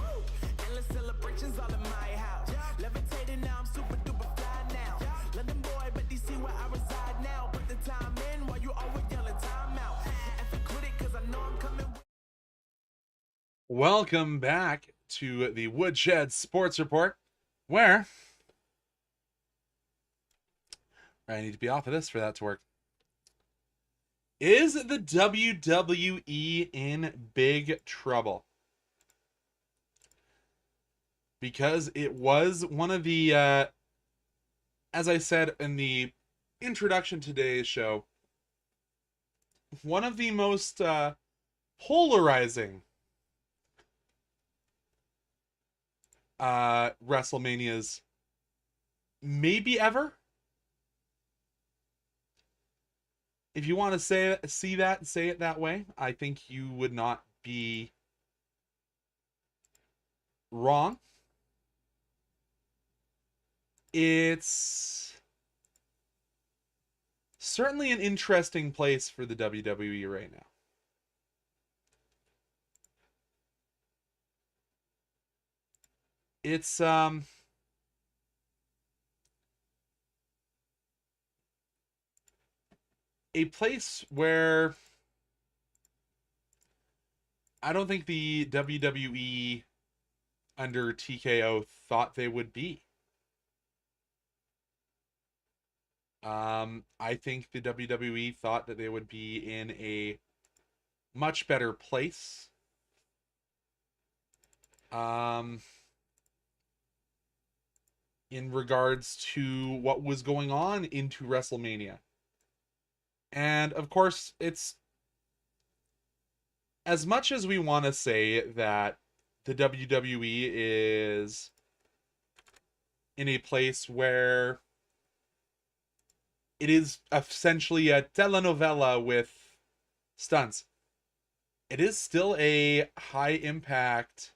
Endless celebrations all in my house. Levitating now, I'm super duper fly now. London boy, but DC where I reside now. Put the time in while you always yelling time out. And for quit it, cause I know I'm coming. Welcome back to the Woodshed Sports Report, where I need to be off of this for that to work. Is the WWE in big trouble? Because it was one of the, as I said in the introduction to today's show, one of the most polarizing WrestleManias maybe ever. If you want to say it that way, I think you would not be wrong. It's certainly an interesting place for the WWE right now. It's a place where I don't think the WWE under TKO thought they would be. I think the WWE thought that they would be in a much better place. In regards to what was going on into WrestleMania. And of course, it's as much as we want to say that the WWE is in a place where it is essentially a telenovela with stunts, it is still a high impact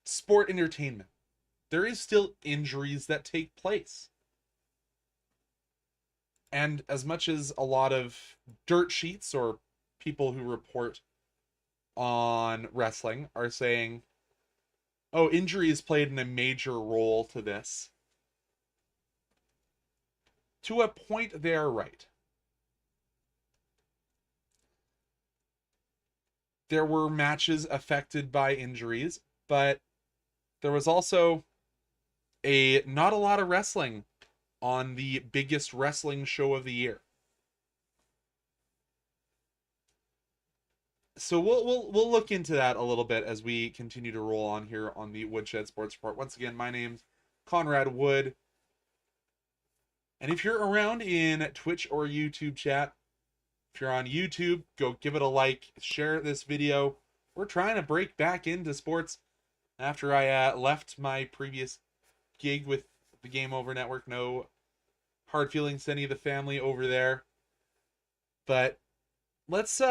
sport entertainment. There is still injuries that take place. And as much as a lot of dirt sheets or people who report on wrestling are saying, oh, injuries played in a major role to this, to a point they are right. There were matches affected by injuries, but there was also not a lot of wrestling on the biggest wrestling show of the year. So we'll look into that a little bit as we continue to roll on here on the Woodshed Sports Report. Once again, my name's Conrad Wood. And if you're around in Twitch or YouTube chat, if you're on YouTube, go give it a like, share this video. We're trying to break back into sports after I left my previous gig with the Game Over Network. No hard feelings to any of the family over there. But let's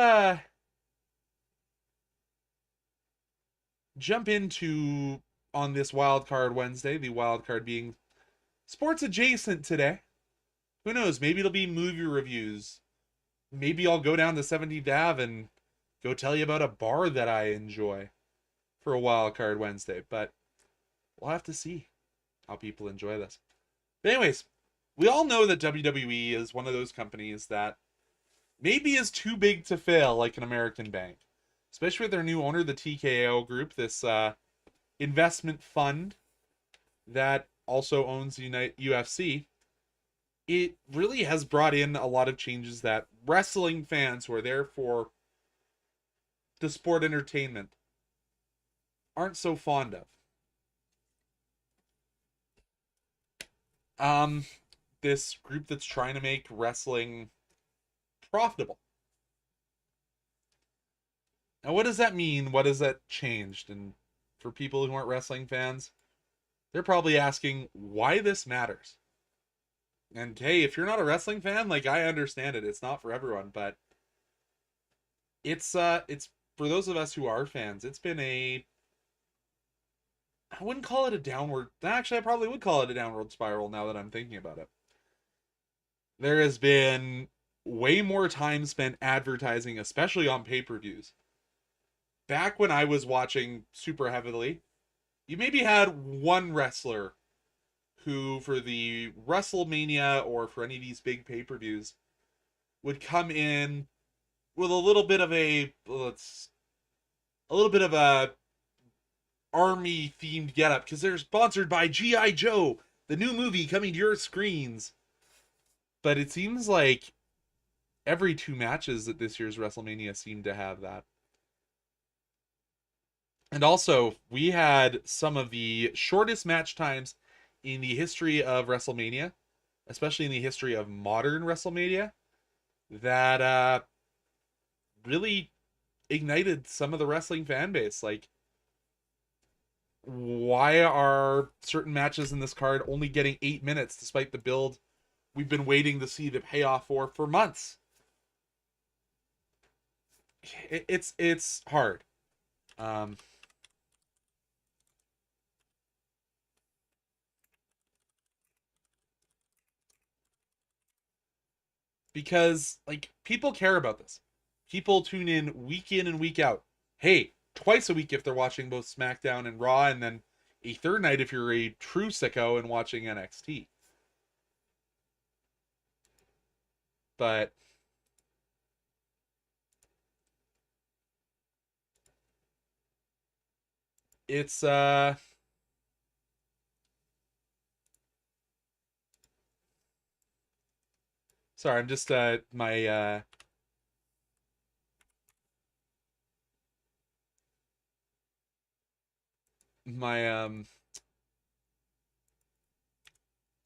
jump into on this Wildcard Wednesday, the wildcard being sports adjacent today. Who knows? Maybe it'll be movie reviews. Maybe I'll go down to 17th Ave and go tell you about a bar that I enjoy for a Wildcard Wednesday. But we'll have to see how people enjoy this. But anyways, we all know that WWE is one of those companies that maybe is too big to fail, like an American bank. Especially with their new owner, the TKO Group, this investment fund that also owns the UFC. It really has brought in a lot of changes that wrestling fans who are there for the sport entertainment aren't so fond of. This group that's trying to make wrestling profitable. Now, what does that mean? What has that changed? And for people who aren't wrestling fans, they're probably asking why this matters. And hey, if you're not a wrestling fan, like, I understand it. It's not for everyone, but it's for those of us who are fans, it's been I wouldn't call it a downward. Actually, I probably would call it a downward spiral now that I'm thinking about it. There has been way more time spent advertising, especially on pay-per-views, back when I was watching super heavily, you maybe had one wrestler who, for the WrestleMania or for any of these big pay-per-views, would come in with a little bit of a army themed getup because they're sponsored by G.I. Joe, the new movie coming to your screens. But it seems like every two matches at this year's WrestleMania seem to have that. And also, we had some of the shortest match times in the history of WrestleMania, especially in the history of modern WrestleMania, that really ignited some of the wrestling fan base. Like, why are certain matches in this card only getting 8 minutes despite the build we've been waiting to see the payoff for months? It's hard. Because like people care about this. People tune in and week out. Hey, twice a week if they're watching both SmackDown and Raw, and then a third night if you're a true sicko and watching NXT. But it's sorry, I'm just my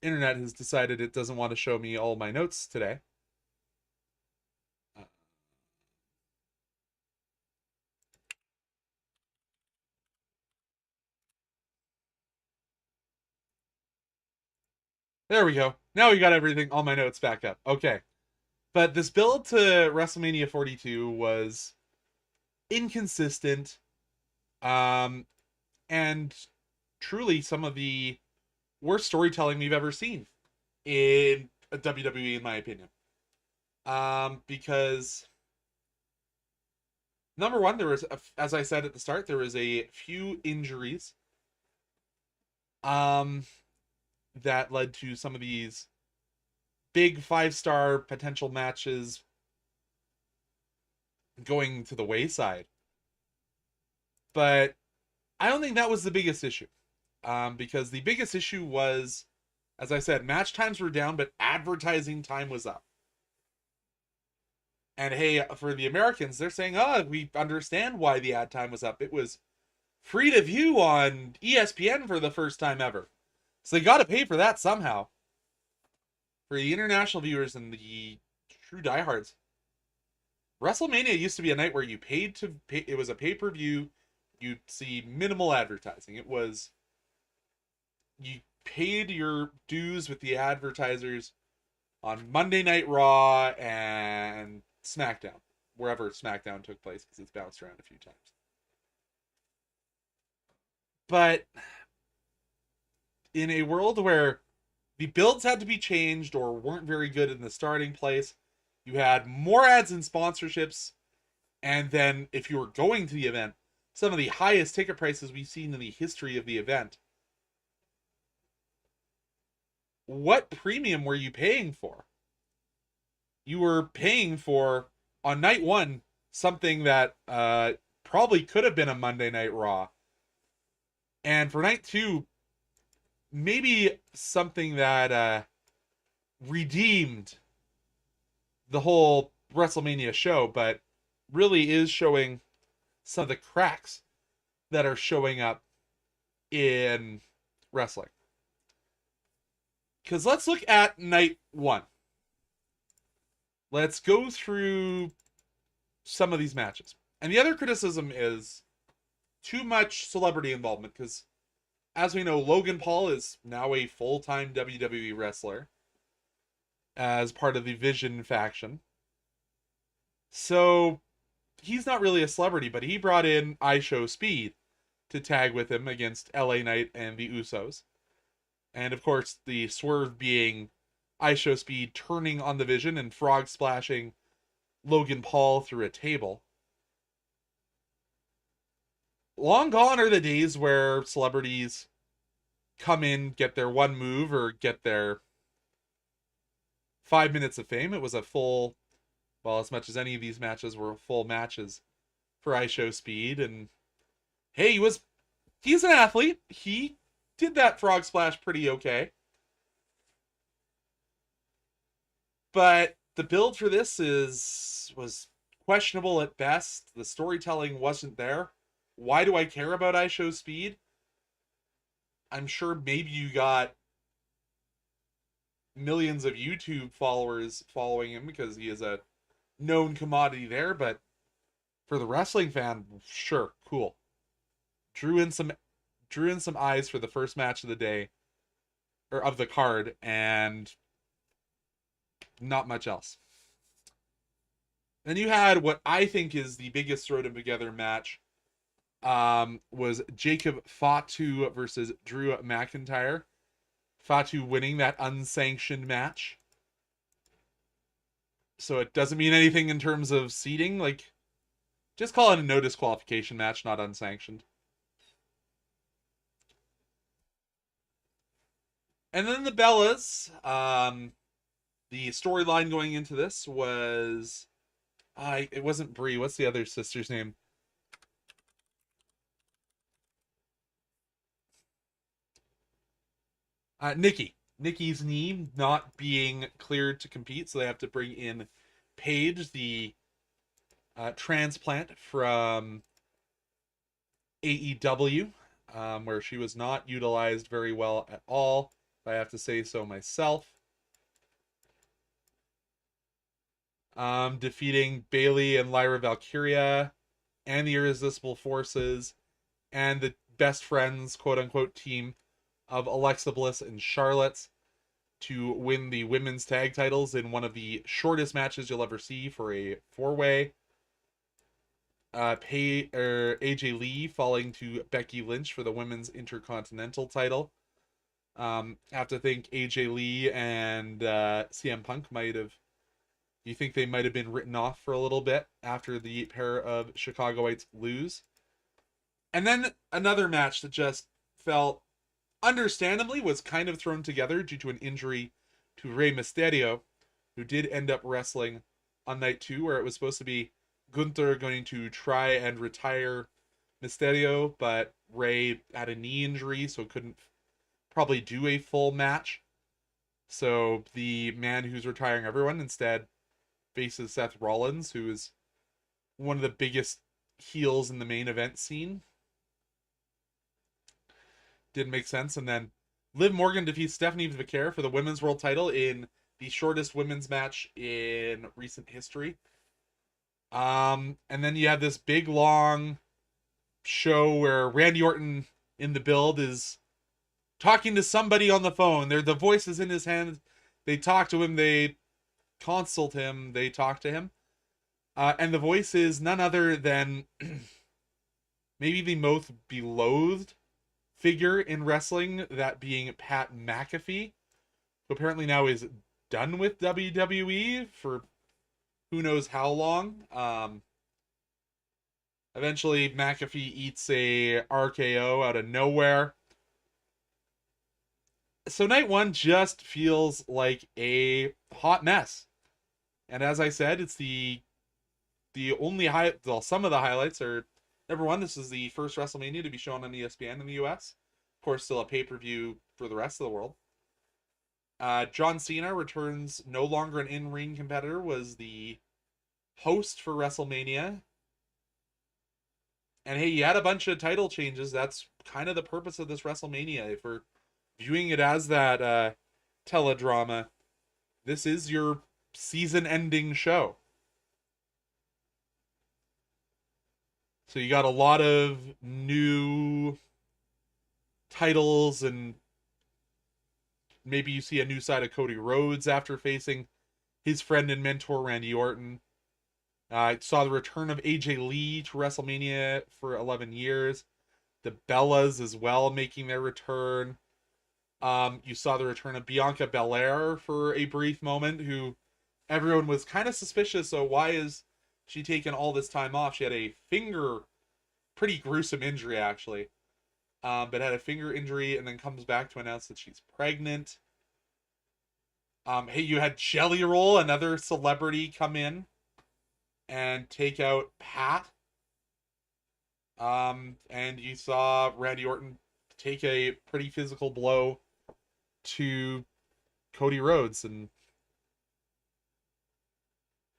internet has decided it doesn't want to show me all my notes today. There we go. Now we got everything, all my notes back up. Okay. But this build to WrestleMania 42 was inconsistent, and truly some of the worst storytelling we've ever seen in WWE, in my opinion. Because number one, there was, as I said at the start, there was a few injuries, that led to some of these big 5-star potential matches going to the wayside. But I don't think that was the biggest issue. Because the biggest issue was, as I said, match times were down, but advertising time was up. And hey, for the Americans, they're saying, oh, we understand why the ad time was up. It was free to view on ESPN for the first time ever. So they got to pay for that somehow. For the international viewers and the true diehards, WrestleMania used to be a night where you paid to pay. It was a pay-per-view. You'd see minimal advertising. It was, you paid your dues with the advertisers on Monday Night Raw and SmackDown, wherever SmackDown took place, because it's bounced around a few times. But in a world where the builds had to be changed or weren't very good in the starting place, you had more ads and sponsorships, and then if you were going to the event, some of the highest ticket prices we've seen in the history of the event. What premium were you paying for? You were paying for, on night one, something that probably could have been a Monday Night Raw. And for night two, maybe something that redeemed the whole WrestleMania show, but really is showing some of the cracks that are showing up in wrestling. Because let's look at night one. Let's go through some of these matches. And the other criticism is too much celebrity involvement, because as we know, Logan Paul is now a full-time WWE wrestler as part of the Vision faction. So he's not really a celebrity, but he brought in IShowSpeed to tag with him against LA Knight and the Usos. And of course, the swerve being IShowSpeed turning on the Vision and frog splashing Logan Paul through a table. long gone are the days where celebrities come in, get their one move, or get their 5 minutes of fame. It was a full, well, as much as any of these matches were full matches for iShow Speed. And hey, he's an athlete. He did that frog splash pretty okay. But the build for this was questionable at best. The storytelling wasn't there. Why do I care about iShow Speed? I'm sure maybe you got millions of YouTube followers following him because he is a known commodity there, but for the wrestling fan, sure, cool. Drew in some eyes for the first match of the day or of the card, and not much else. Then you had what I think is the biggest throw them together match. Was Jacob Fatu versus Drew McIntyre. Fatu winning that unsanctioned match. So it doesn't mean anything in terms of seeding. Like, just call it a no disqualification match, not unsanctioned. And then the Bellas. The storyline going into this was... it wasn't Brie. What's the other sister's name? Nikki. Nikki's knee not being cleared to compete, so they have to bring in Paige, the transplant from AEW, where she was not utilized very well at all, if I have to say so myself. Defeating Bailey and Lyra Valkyria and the Irresistible Forces and the best friends, quote-unquote, team of Alexa Bliss and Charlotte to win the women's tag titles in one of the shortest matches you'll ever see for a four-way. AJ Lee falling to Becky Lynch for the women's intercontinental title. I have to think AJ Lee and CM Punk you think they might have been written off for a little bit after the pair of Chicagoites lose. And then another match that just felt, understandably, was kind of thrown together due to an injury to Rey Mysterio, who did end up wrestling on night 2, where it was supposed to be Gunther going to try and retire Mysterio, but Rey had a knee injury, so couldn't probably do a full match. So the man who's retiring everyone instead faces Seth Rollins, who is one of the biggest heels in the main event scene. Didn't make sense. And then Liv Morgan defeats Stephanie Vaquer for the women's world title in the shortest women's match in recent history. And then you have this big long show where Randy Orton in the build is talking to somebody on the phone. The voice is in his hand. They talk to him. They consult him. They talk to him. And the voice is none other than maybe the most beloathed figure in wrestling, that being Pat McAfee, who apparently now is done with WWE for who knows how long. Eventually McAfee eats a RKO out of nowhere. So night 1 just feels like a hot mess. And as I said, it's the only some of the highlights are, number 1, this is the first WrestleMania to be shown on ESPN in the US. Of course, still a pay-per-view for the rest of the world. John Cena returns, no longer an in-ring competitor, was the host for WrestleMania. And hey, you had a bunch of title changes. That's kind of the purpose of this WrestleMania. If we're viewing it as that teledrama, this is your season-ending show. So you got a lot of new titles, and maybe you see a new side of Cody Rhodes after facing his friend and mentor Randy Orton. I saw the return of AJ Lee to WrestleMania for 11 years. The Bellas as well making their return. You saw the return of Bianca Belair for a brief moment, who everyone was kind of suspicious. So why is she taking all this time off? She had a finger pretty gruesome injury, actually. But had a finger injury and then comes back to announce that she's pregnant. Hey, you had Jelly Roll, another celebrity, come in and take out Pat. And you saw Randy Orton take a pretty physical blow to Cody Rhodes. And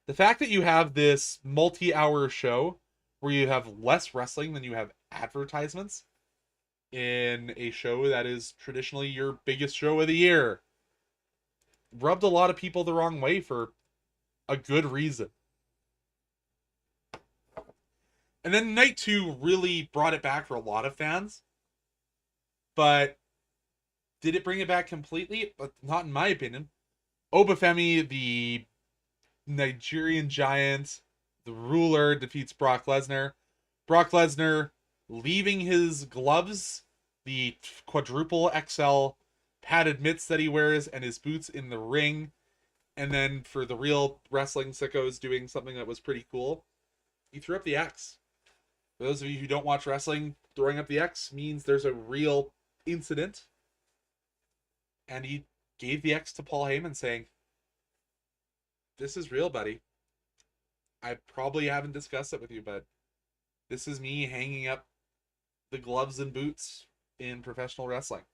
the fact that you have this multi-hour show where you have less wrestling than you have advertisements in a show that is traditionally your biggest show of the year rubbed a lot of people the wrong way for a good reason. And then night 2 really brought it back for a lot of fans. But did it bring it back completely? But not in my opinion. Obafemi, the Nigerian giant, the ruler, defeats Brock Lesnar. Brock Lesnar leaving his gloves, the quadruple XL padded mitts that he wears, and his boots in the ring. And then for the real wrestling sickos doing something that was pretty cool, he threw up the X. For those of you who don't watch wrestling, throwing up the X means there's a real incident. And he gave the X to Paul Heyman saying, "This is real, buddy. I probably haven't discussed it with you, but this is me hanging up the gloves and boots in professional wrestling."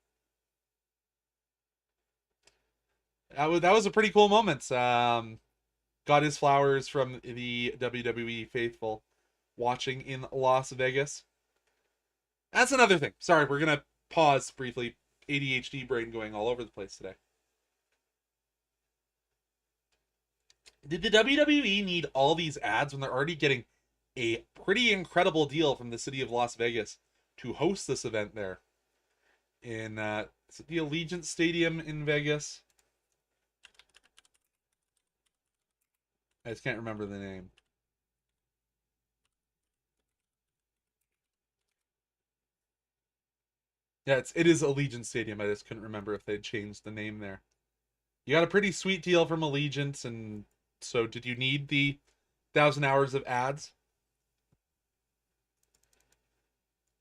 That was a pretty cool moment. Got his flowers from the WWE faithful watching in Las Vegas. That's another thing. Sorry, we're going to pause briefly. ADHD brain going all over the place today. Did the WWE need all these ads when they're already getting a pretty incredible deal from the city of Las Vegas to host this event there? In is it the Allegiant Stadium in Vegas? I just can't remember the name. Yeah, it is Allegiant Stadium. I just couldn't remember if they'd changed the name there. You got a pretty sweet deal from Allegiant, and so did you need the 1,000 hours of ads?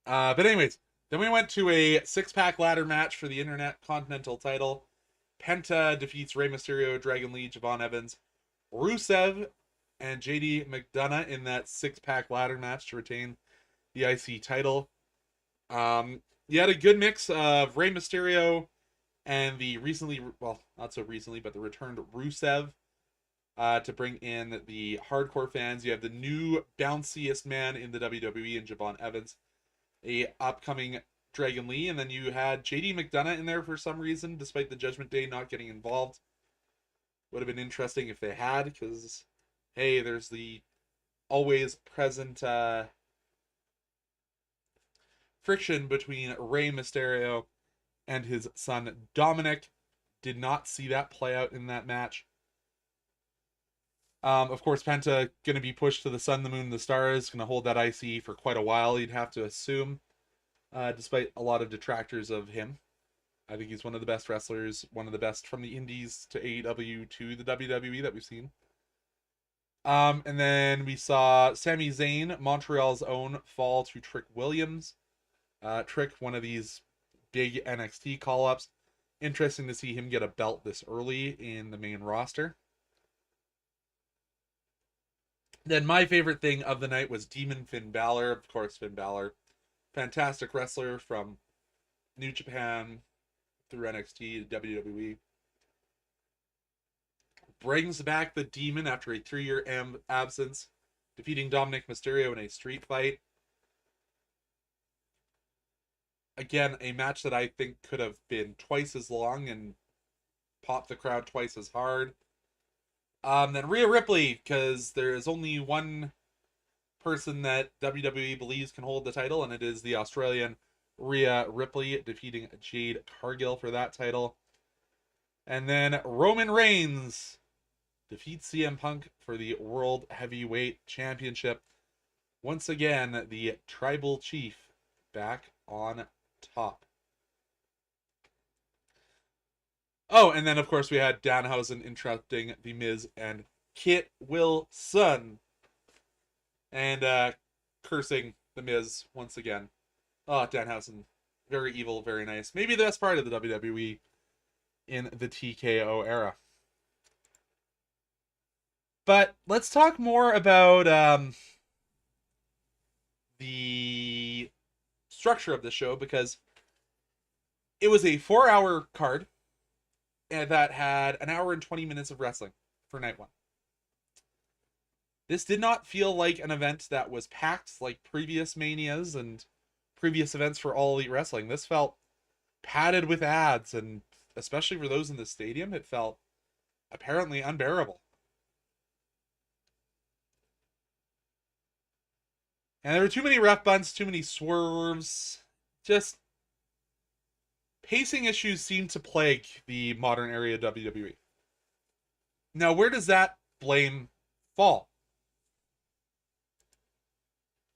But anyways, then we went to a 6-pack ladder match for the Internet Continental title. Penta defeats Rey Mysterio, Dragon Lee, Javon Evans, Rusev, and JD McDonough in that 6-pack ladder match to retain the IC title. You had a good mix of Rey Mysterio and the recently, well, not so recently, but the returned Rusev to bring in the hardcore fans. You have the new bounciest man in the WWE in Javon Evans, a upcoming Dragon Lee, and then you had JD McDonough in there for some reason, despite the Judgment Day not getting involved. Would have been interesting if they had, because, hey, there's the always present friction between Rey Mysterio and his son Dominic. Did not see that play out in that match. Of course, Penta going to be pushed to the sun, the moon, the stars. Going to hold that IC for quite a while, you'd have to assume, despite a lot of detractors of him. I think he's one of the best wrestlers, one of the best from the indies to AEW to the WWE that we've seen. And then we saw Sami Zayn, Montreal's own, fall to Trick Williams. Trick, one of these big NXT call-ups. Interesting to see him get a belt this early in the main roster. Then my favorite thing of the night was Demon Finn Balor. Of course, Finn Balor, fantastic wrestler from New Japan through NXT to WWE. Brings back the Demon after a 3-year absence, defeating Dominic Mysterio in a street fight. Again, a match that I think could have been twice as long and popped the crowd twice as hard. Then Rhea Ripley, because there is only one person that WWE believes can hold the title, and it is the Australian Rhea Ripley, defeating Jade Cargill for that title. And then Roman Reigns defeats CM Punk for the World Heavyweight Championship. Once again, the Tribal Chief back on top. Oh, and then of course we had Danhausen interrupting The Miz and Kit Wilson, and cursing The Miz once again. Oh, Danhausen, very evil, very nice. Maybe the best part of the WWE in the TKO era. But let's talk more about the structure of the show, because it was a 4-hour card and that had an hour and 20 minutes of wrestling for night one. This did not feel like an event that was packed like previous Manias and previous events for All Elite Wrestling. This felt padded with ads, and especially for those in the stadium, it felt apparently unbearable. And there were too many ref bunts, too many swerves. Just pacing issues seem to plague the modern area WWE. Now, where does that blame fall?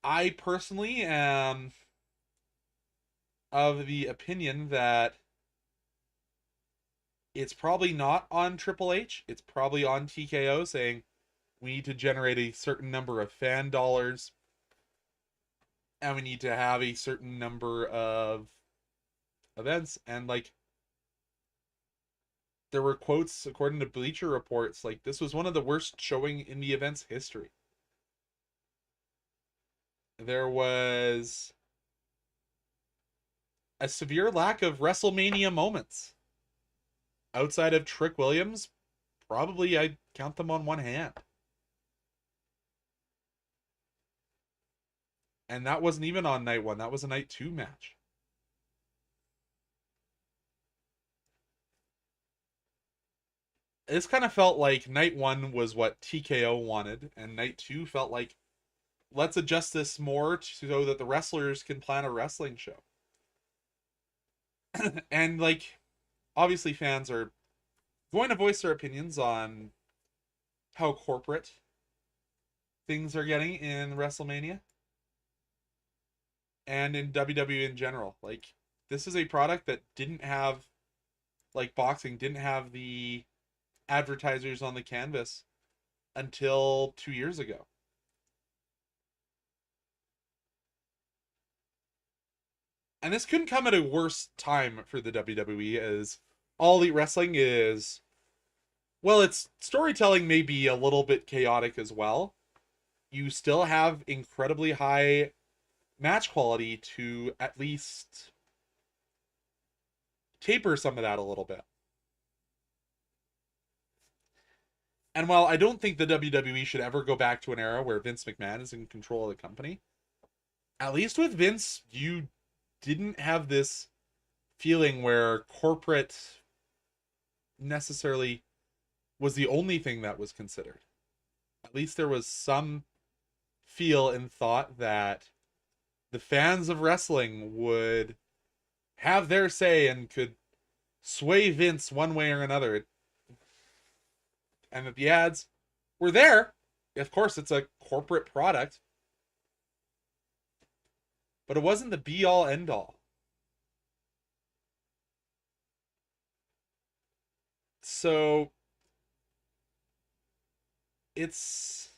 I personally am of the opinion that it's probably not on Triple H. It's probably on TKO saying we need to generate a certain number of fan dollars and we need to have a certain number of events. And like, there were quotes according to Bleacher Reports, like this was one of the worst showing in the event's history. There was a severe lack of WrestleMania moments. Outside of Trick Williams, probably I'd count them on one hand. And that wasn't even on night one. That was a night two match. This kind of felt like night one was what TKO wanted, and night two felt like, let's adjust this more so that the wrestlers can plan a wrestling show. And like, obviously fans are going to voice their opinions on how corporate things are getting in WrestleMania and in WWE in general. Like, this is a product that didn't have, like boxing, didn't have the advertisers on the canvas until 2 years ago. And this couldn't come at a worse time for the WWE, as All Elite Wrestling is, well, its storytelling may be a little bit chaotic as well. You still have incredibly high match quality to at least taper some of that a little bit. And while I don't think the WWE should ever go back to an era where Vince McMahon is in control of the company, at least with Vince, you didn't have this feeling where corporate necessarily was the only thing that was considered. At least there was some feel and thought that the fans of wrestling would have their say and could sway Vince one way or another. And that the ads were there. Of course, it's a corporate product. But it wasn't the be-all, end-all. So it's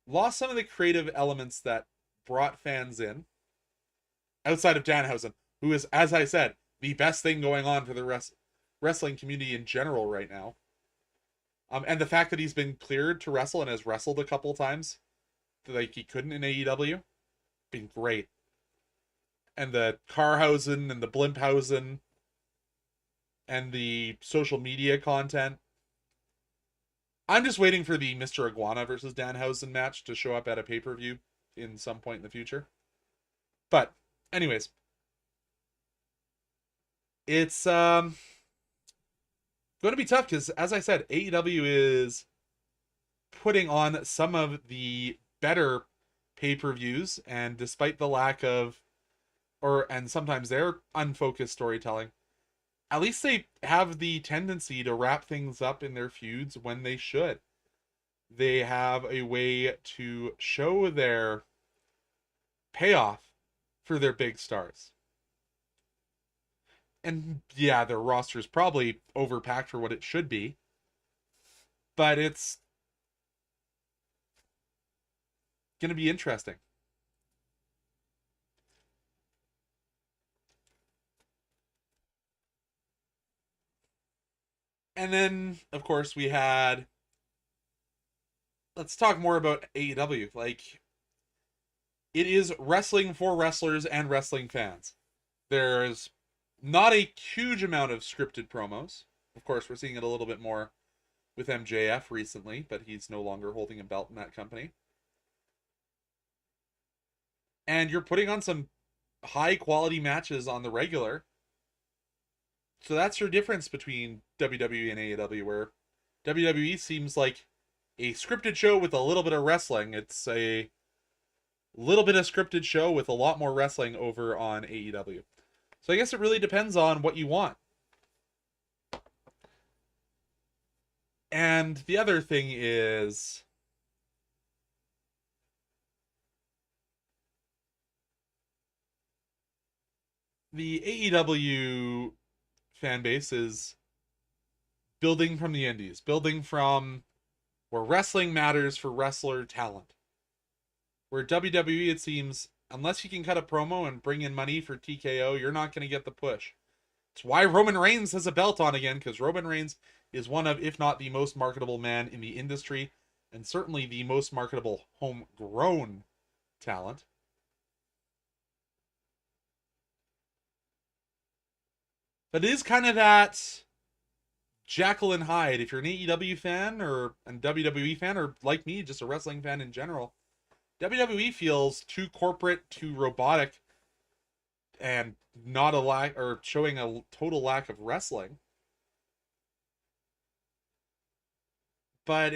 lost some of the creative elements that brought fans in, outside of Danhausen, who is, as I said, the best thing going on for the wrestling community in general right now. And the fact that he's been cleared to wrestle and has wrestled a couple times, like he couldn't in AEW, been great. And the Carhausen and the Blimphausen and the social media content. I'm just waiting for the Mr. Iguana versus Danhausen match to show up at a pay-per-view in some point in the future. But anyways, it's going to be tough because, as I said, AEW is putting on some of the better pay-per-views, and despite the lack of, and sometimes their unfocused storytelling, at least they have the tendency to wrap things up in their feuds when they should. They have a way to show their payoff for their big stars. And yeah, their roster is probably overpacked for what it should be. But it's going to be interesting. And then, of course, we had. Let's talk more about AEW. Like, it is wrestling for wrestlers and wrestling fans. There's not a huge amount of scripted promos. Of course, we're seeing it a little bit more with MJF recently, but he's no longer holding a belt in that company. And you're putting on some high quality matches on the regular. So that's your difference between WWE and AEW, where WWE seems like a scripted show with a little bit of wrestling. It's a little bit of scripted show with a lot more wrestling over on AEW. So I guess it really depends on what you want. And the other thing is, the AEW fan base is building from the indies, building from where wrestling matters for wrestler talent. Where WWE, it seems, unless you can cut a promo and bring in money for TKO, you're not going to get the push. It's why Roman Reigns has a belt on again, because Roman Reigns is one of, if not the most marketable man in the industry, and certainly the most marketable homegrown talent. But it is kind of that Jekyll and Hyde. If you're an AEW fan or a WWE fan, or like me, just a wrestling fan in general, WWE feels too corporate, too robotic, and not a lack, or showing a total lack of wrestling. But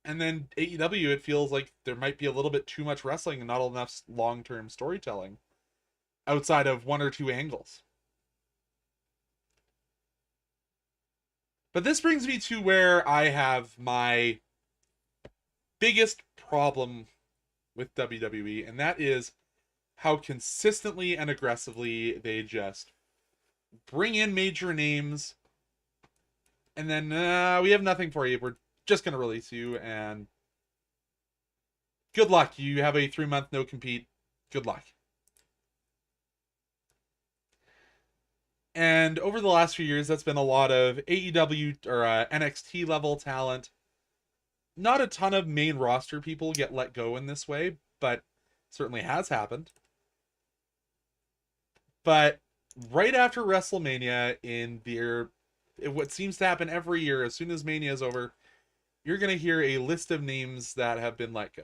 and then AEW, it feels like there might be a little bit too much wrestling and not enough long-term storytelling outside of one or two angles. But this brings me to where I have my biggest problem with WWE, and that is how consistently and aggressively they just bring in major names and then we have nothing for you. We're just going to release you, and good luck. You have a 3-month no compete. Good luck. And over the last few years, that's been a lot of AEW or NXT level talent. Not a ton of main roster people get let go in this way, but certainly has happened. But right after WrestleMania, what seems to happen every year, as soon as Mania is over, you're going to hear a list of names that have been let go.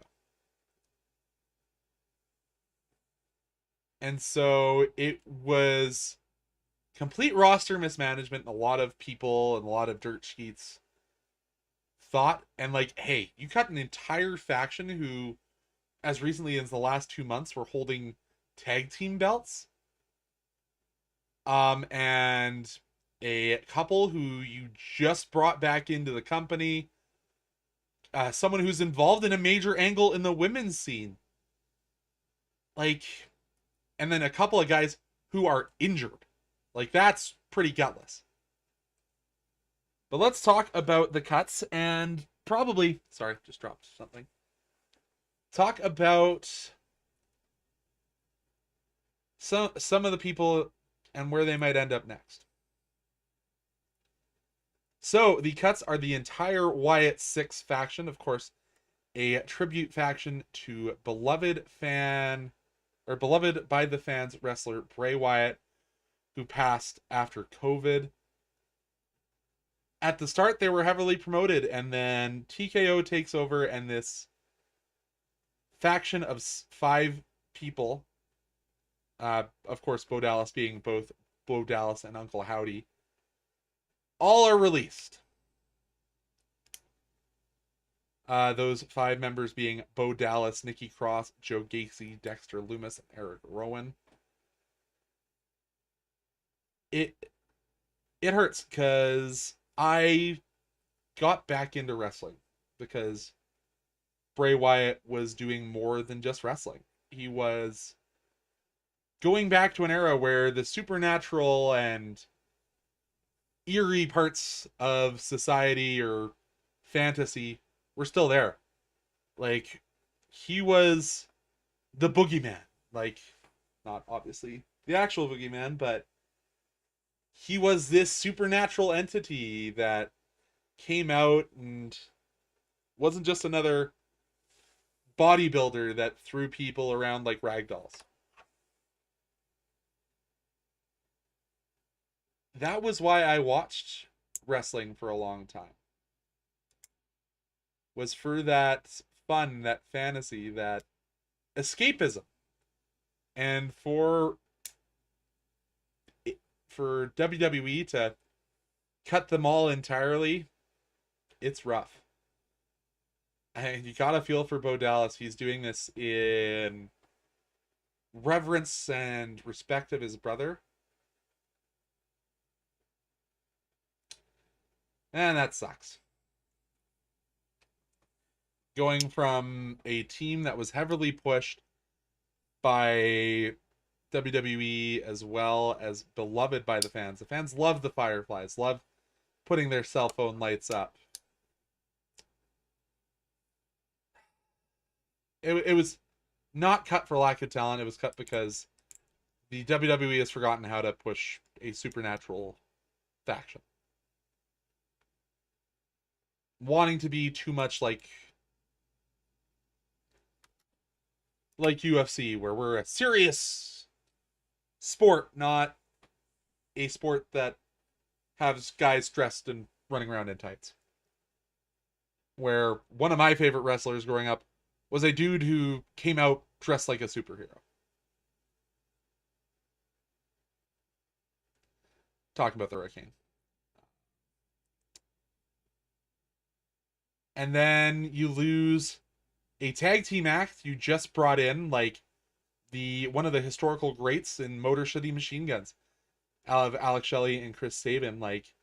And so it was complete roster mismanagement, and a lot of people and a lot of dirt sheets thought, and like, hey, you cut an entire faction who, as recently as the last 2 months, were holding tag team belts. And a couple who you just brought back into the company. Someone who's involved in a major angle in the women's scene. Like, and then a couple of guys who are injured. Like, that's pretty gutless. But let's talk about the cuts and probably, sorry, just dropped something. Talk about some of the people and where they might end up next. So the cuts are the entire Wyatt 6 faction, of course, a tribute faction to beloved by the fans wrestler Bray Wyatt, who passed after COVID. At the start, they were heavily promoted, and then TKO takes over, and this faction of 5 people, of course, Bo Dallas being both Bo Dallas and Uncle Howdy, all are released. Those 5 members being Bo Dallas, Nikki Cross, Joe Gacy, Dexter Lumis, and Eric Rowan. It hurts because I got back into wrestling because Bray Wyatt was doing more than just wrestling. He was going back to an era where the supernatural and eerie parts of society or fantasy were still there. Like, he was the boogeyman. Like, not obviously the actual boogeyman, but he was this supernatural entity that came out and wasn't just another bodybuilder that threw people around like rag dolls. That was why I watched wrestling for a long time. Was for that fun, that fantasy, that escapism. And for WWE to cut them all entirely, it's rough. And you gotta feel for Bo Dallas. He's doing this in reverence and respect of his brother. And that sucks. Going from a team that was heavily pushed by WWE as well as beloved by the fans. The fans love the Fireflies, love putting their cell phone lights up. It was not cut for lack of talent. It was cut because the WWE has forgotten how to push a supernatural faction. Wanting to be too much like UFC, where we're a serious sport, not a sport that has guys dressed and running around in tights. Where one of my favorite wrestlers growing up was a dude who came out dressed like a superhero. Talking about the Hurricane. And then you lose a tag team act you just brought in, like the one of the historical greats in Motor City Machine Guns, of Alex Shelley and Chris Sabin. Like,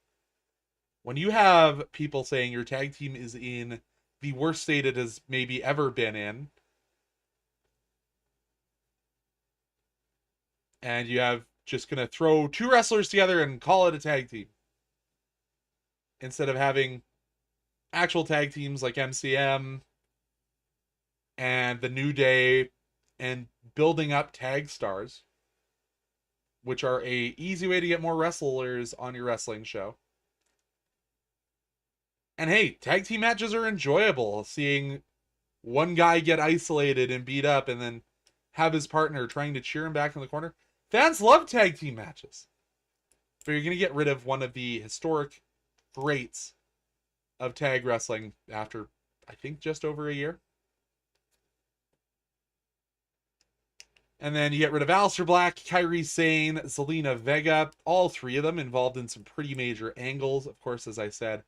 when you have people saying your tag team is in the worst state it has maybe ever been in, and you have just gonna throw two wrestlers together and call it a tag team, instead of having actual tag teams like MCM and the New Day, and building up tag stars, which are a easy way to get more wrestlers on your wrestling show. And hey, tag team matches are enjoyable. Seeing one guy get isolated and beat up and then have his partner trying to cheer him back in the corner. Fans love tag team matches. But you're going to get rid of one of the historic greats of tag wrestling after, I think, just over a year. And then you get rid of Aleister Black, Kairi Sane, Zelina Vega, all three of them involved in some pretty major angles. Of course, as I said,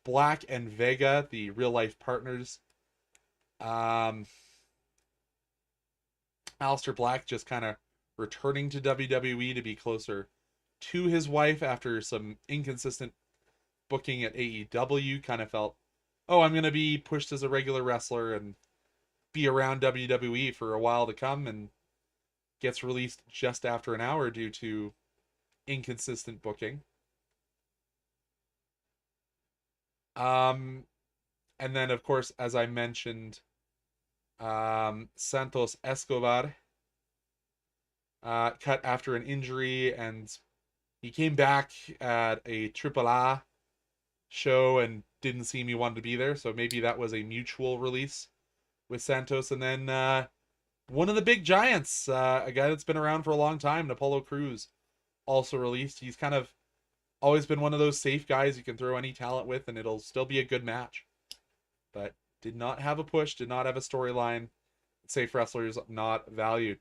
Black and Vega, the real-life partners. Aleister Black just kind of returning to WWE to be closer to his wife after some inconsistent booking at AEW. Kind of felt, oh, I'm going to be pushed as a regular wrestler and be around WWE for a while to come, and gets released just after an hour due to inconsistent booking. And then, of course, as I mentioned, Santos Escobar cut after an injury, and he came back at a AAA show and didn't seem he wanted to be there, so maybe that was a mutual release with Santos. And then one of the big giants, a guy that's been around for a long time, Apollo Crews, also released. He's kind of always been one of those safe guys you can throw any talent with and it'll still be a good match. But did not have a push, did not have a storyline. Safe wrestlers not valued.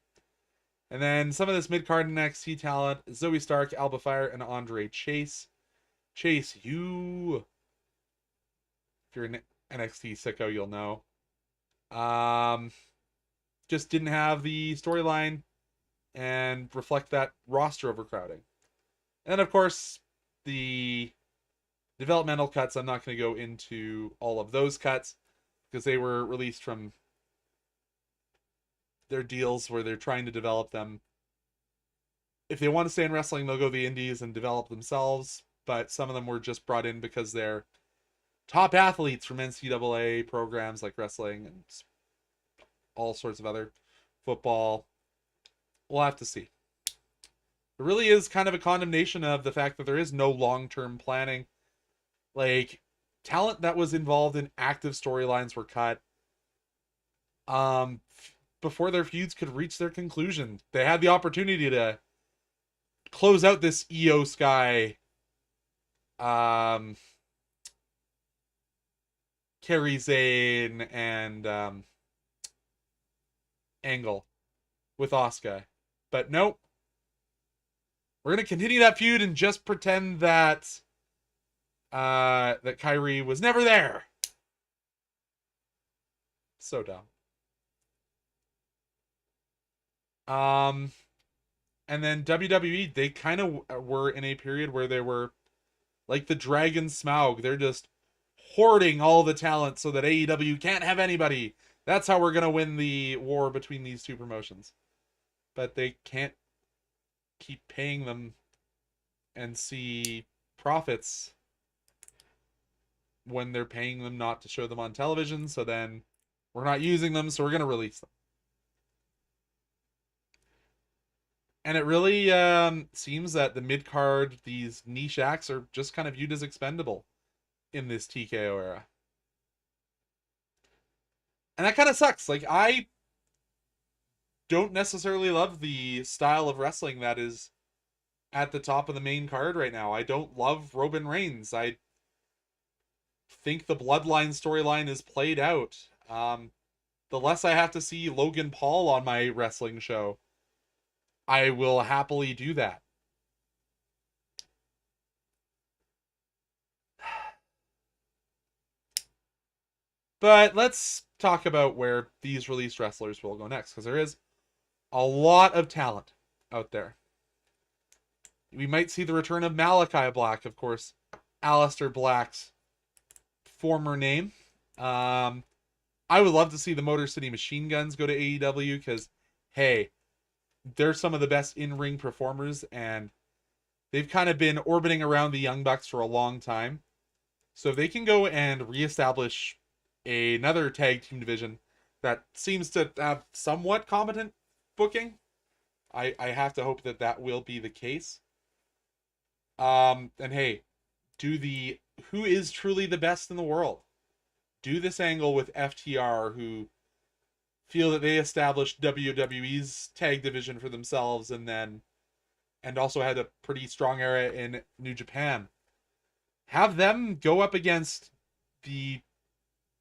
And then some of this mid-card NXT talent: Zoe Stark, Alba Fire, and Andre Chase. Chase, if you're an NXT sicko, you'll know. Just didn't have the storyline and reflect that roster overcrowding. And of course, the developmental cuts, I'm not going to go into all of those cuts because they were released from their deals where they're trying to develop them. If they want to stay in wrestling, they'll go to the indies and develop themselves, but some of them were just brought in because they're top athletes from NCAA programs like wrestling and all sorts of other football. We'll have to see. It really is kind of a condemnation of the fact that there is no long-term planning. Like, talent that was involved in active storylines were cut before their feuds could reach their conclusion. They had the opportunity to close out this Io Sky Kairi Sane and Angle with Asuka. But nope. We're going to continue that feud and just pretend that that Kairi was never there. So dumb. And then WWE, they kind of were in a period where they were like the Dragon Smaug. They're just hoarding all the talent so that AEW can't have anybody. That's how we're going to win the war between these two promotions. But they can't keep paying them and see profits when they're paying them not to show them on television. So then we're not using them, so we're going to release them. And it really seems that the mid-card, these niche acts are just kind of viewed as expendable in this TKO era. And that kind of sucks. Like, I don't necessarily love the style of wrestling that is at the top of the main card right now. I don't love Roman Reigns. I think the Bloodline storyline is played out. The less I have to see Logan Paul on my wrestling show, I will happily do that. But let's talk about where these released wrestlers will go next, because there is a lot of talent out there. We might see the return of Malachi Black, of course, Aleister Black's former name. I would love to see the Motor City Machine Guns go to AEW, because, hey, they're some of the best in-ring performers, and they've kind of been orbiting around the Young Bucks for a long time. So if they can go and reestablish another tag team division that seems to have somewhat competent booking, I have to hope that that will be the case. And hey, do the who is truly the best in the world. Do this angle with FTR, who feel that they established WWE's tag division for themselves, and also had a pretty strong era in New Japan. Have them go up against the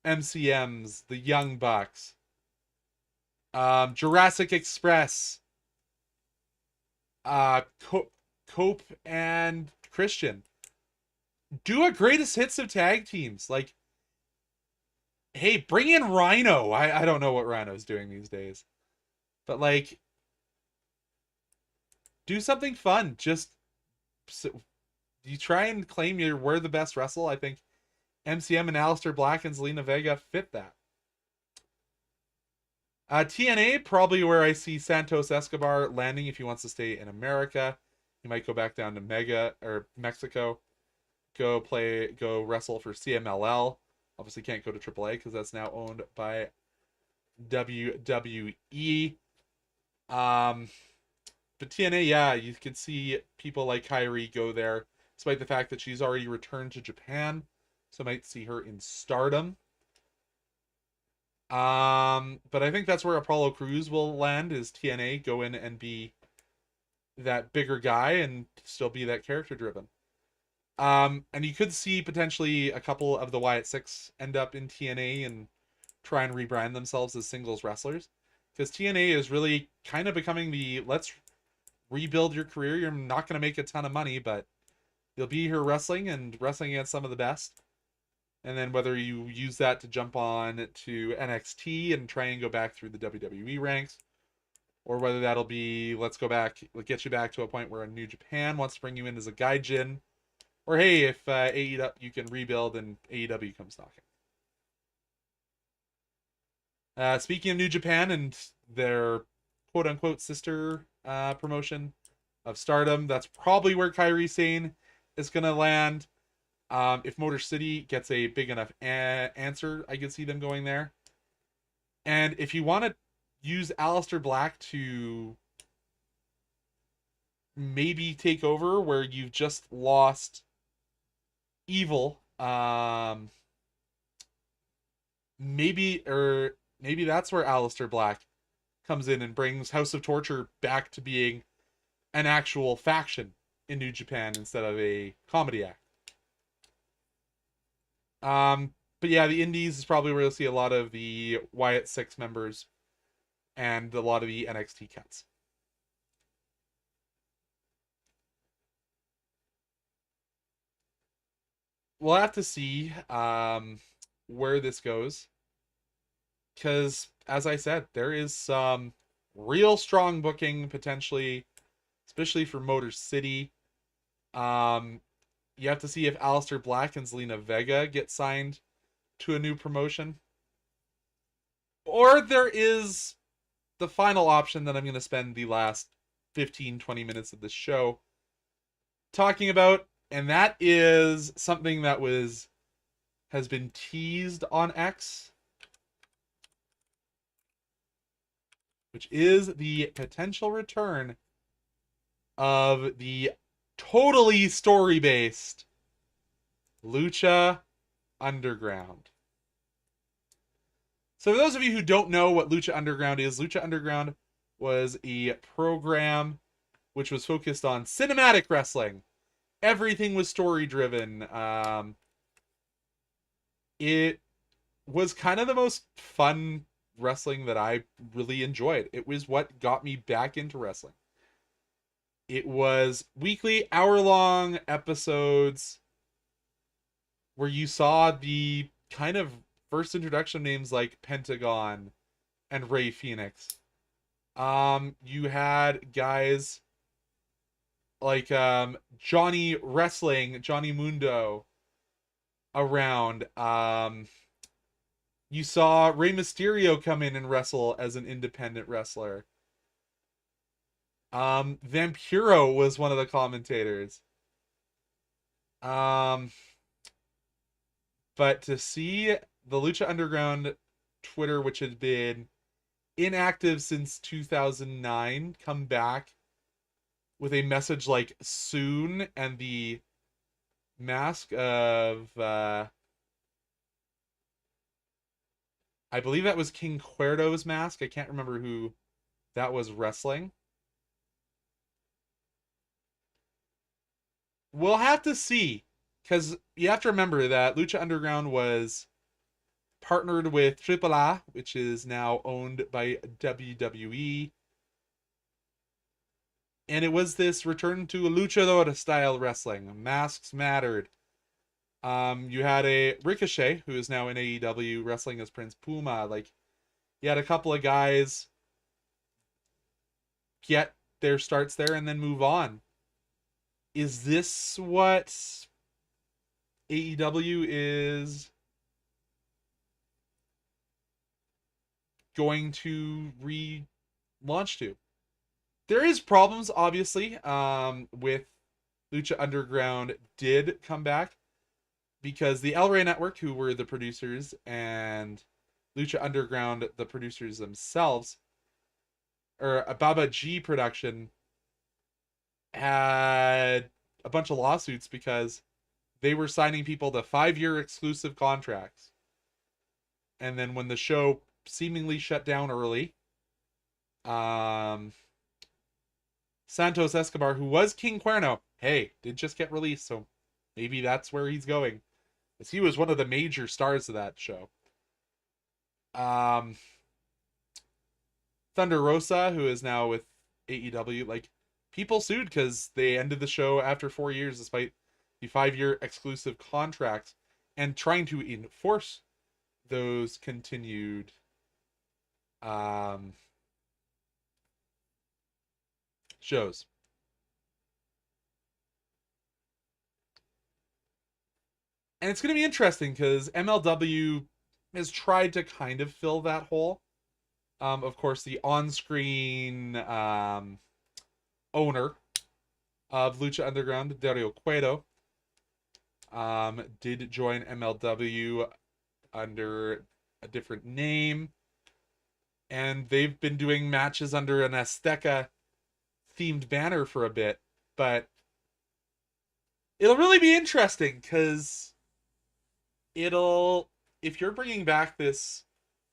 MCMs, the Young Bucks, Jurassic Express, Cope and Christian. Do a greatest hits of tag teams. Like, hey, bring in Rhino. I don't know what Rhino's doing these days. But, like, do something fun. Just, you try and claim we're the best wrestle. I think MCM and Aleister Black and Zelina Vega fit that. TNA, probably where I see Santos Escobar landing if he wants to stay in America. He might go back down to Mexico. Go wrestle for CMLL. Obviously can't go to AAA because that's now owned by WWE. But TNA, yeah, you could see people like Kairi go there, despite the fact that she's already returned to Japan. So I might see her in Stardom. But I think that's where Apollo Crews will land, is TNA, go in and be that bigger guy and still be that character driven. And you could see potentially a couple of the Wyatt Six end up in TNA and try and rebrand themselves as singles wrestlers. Because TNA is really kind of becoming the, let's rebuild your career. You're not going to make a ton of money, but you'll be here wrestling and wrestling against some of the best. And then whether you use that to jump on to NXT and try and go back through the WWE ranks, or whether that'll be, let's go back, get you back to a point where New Japan wants to bring you in as a gaijin, or hey, if AEW, you can rebuild and AEW comes knocking. Speaking of New Japan and their quote-unquote sister promotion of Stardom, that's probably where Kairi Sane is going to land. If Motor City gets a big enough answer, I could see them going there. And if you want to use Aleister Black to maybe take over where you've just lost Evil. Maybe that's where Aleister Black comes in and brings House of Torture back to being an actual faction in New Japan instead of a comedy act. But yeah, the Indies is probably where you'll see a lot of the Wyatt Six members and a lot of the NXT cuts. We'll have to see where this goes. Because, as I said, there is some real strong booking potentially, especially for Motor City. You have to see if Aleister Black and Zelina Vega get signed to a new promotion. Or there is the final option that I'm going to spend the last 15-20 minutes of this show talking about, and that is something that has been teased on X, which is the potential return of the totally story-based Lucha Underground. So for those of you who don't know what Lucha Underground is, Lucha Underground was a program which was focused on cinematic wrestling. Everything was story-driven. It was kind of the most fun wrestling that I really enjoyed. It was what got me back into wrestling. It was weekly, hour-long episodes where you saw the kind of first introduction names like Pentagon and Rey Fenix. You had guys like Johnny Wrestling, Johnny Mundo around. You saw Rey Mysterio come in and wrestle as an independent wrestler. Vampiro was one of the commentators. But to see the Lucha Underground Twitter, which had been inactive since 2009, come back with a message like soon and the mask of I believe that was King Cuerno's mask. I can't remember who that was wrestling. We'll have to see, because you have to remember that Lucha Underground was partnered with AAA, which is now owned by WWE. And it was this return to luchador style wrestling. Masks mattered. You had a Ricochet, who is now in AEW, wrestling as Prince Puma. Like, you had a couple of guys get their starts there and then move on. Is this what AEW is going to relaunch to? There is problems, obviously, with Lucha Underground did come back because the El Rey Network, who were the producers, and Lucha Underground, the producers themselves, or a Baba G production, had a bunch of lawsuits because they were signing people to 5-year exclusive contracts. And then when the show seemingly shut down early, Santos Escobar, who was King Cuerno, did just get released, so maybe that's where he's going. Because he was one of the major stars of that show. Thunder Rosa, who is now with AEW, like, people sued because they ended the show after 4 years despite the 5-year exclusive contract and trying to enforce those continued shows. And it's going to be interesting because MLW has tried to kind of fill that hole. Of course, the on-screen owner of Lucha Underground, Dario Cueto, did join MLW under a different name. and they've been doing matches under an Azteca themed banner for a bit, but it'll really be interesting because it'll, if you're bringing back this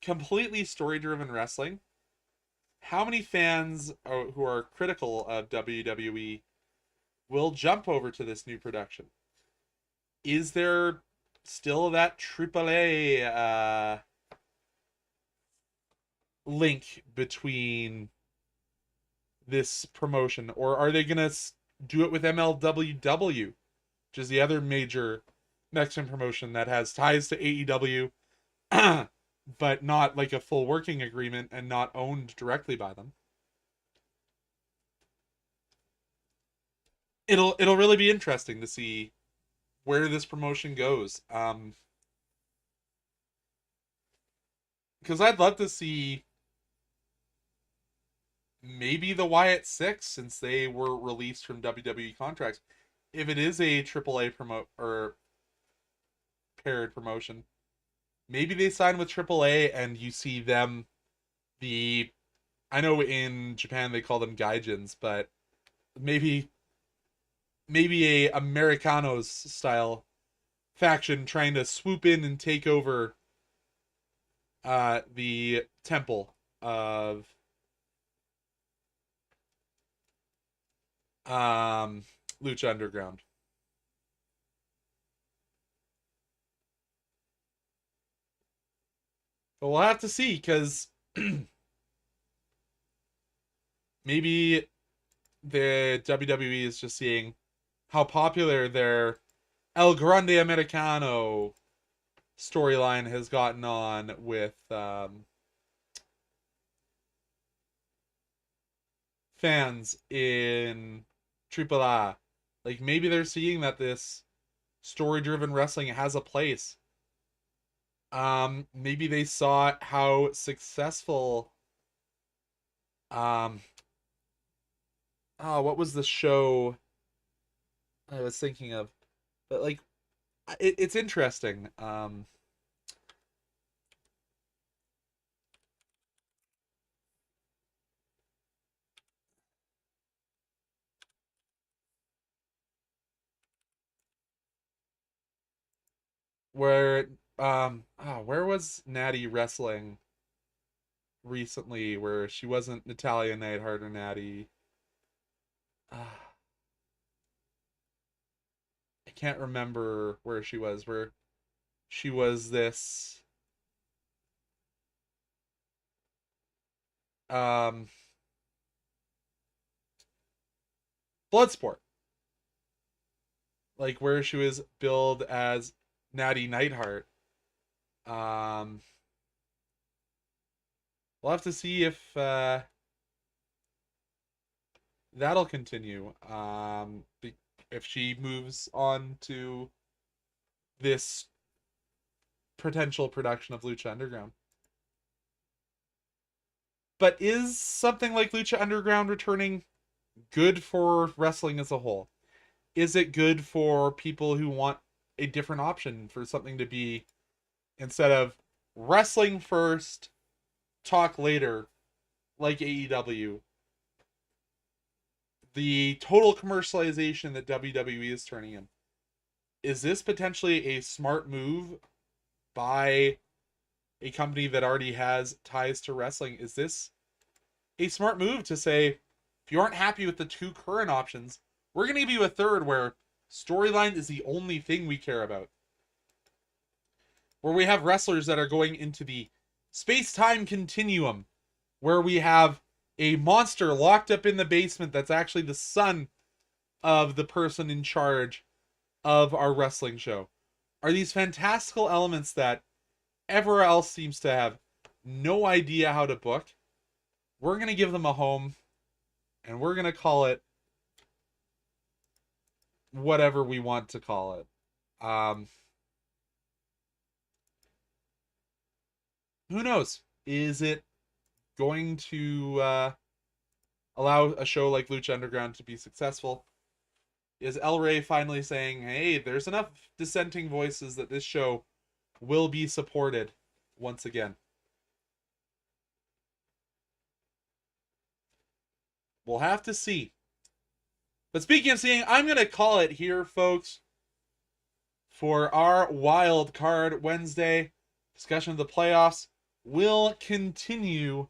completely story driven wrestling, how many fans who are critical of WWE will jump over to this new production? Is there still that AAA link between this promotion, or are they gonna do it with MLWW, which is the other major Mexican promotion that has ties to AEW, but not like a full working agreement and not owned directly by them? It'll really be interesting to see where this promotion goes. Because I'd love to see maybe the Wyatt Six, since they were released from WWE contracts, if it is a AAA promote or paired promotion, maybe they sign with AAA and you see them, the, I know in Japan they call them gaijins, but maybe a Americanos style faction trying to swoop in and take over the temple of Lucha Underground. But we'll have to see, because maybe the WWE is just seeing how popular their El Grande Americano storyline has gotten on with fans in AAA. Like, maybe they're seeing that this story-driven wrestling has a place. Maybe they saw how successful oh, what was the show I was thinking of? But like, it's interesting. Where where was Natty wrestling recently? Where she wasn't Natalia Neidhart or Natty. Ah, I can't remember where she was. Where she was this um Bloodsport, like where she was billed as Natty Neidhart. Um, we'll have to see if that'll continue. If she moves on to this potential production of Lucha Underground. But is something like Lucha Underground returning good for wrestling as a whole? Is it good for people who want a different option for something to be, instead of wrestling first, talk later, like AEW, the total commercialization that WWE is turning in? Is this potentially a smart move by a company that already has ties to wrestling? Is this a smart move to say, if you aren't happy with the two current options, we're going to give you a third where storyline is the only thing we care about? Where we have wrestlers that are going into the space-time continuum, where we have a monster locked up in the basement that's actually the son of the person in charge of our wrestling show. Are these fantastical elements that everywhere else seems to have no idea how to book? We're going to give them a home, and we're going to call it whatever we want to call it. Who knows? Is it going to allow a show like Lucha Underground to be successful? Is El Rey finally saying, hey, there's enough dissenting voices that this show will be supported once again? We'll have to see. But speaking of seeing, I'm going to call it here, folks, for our Wild Card Wednesday discussion of the playoffs. Will continue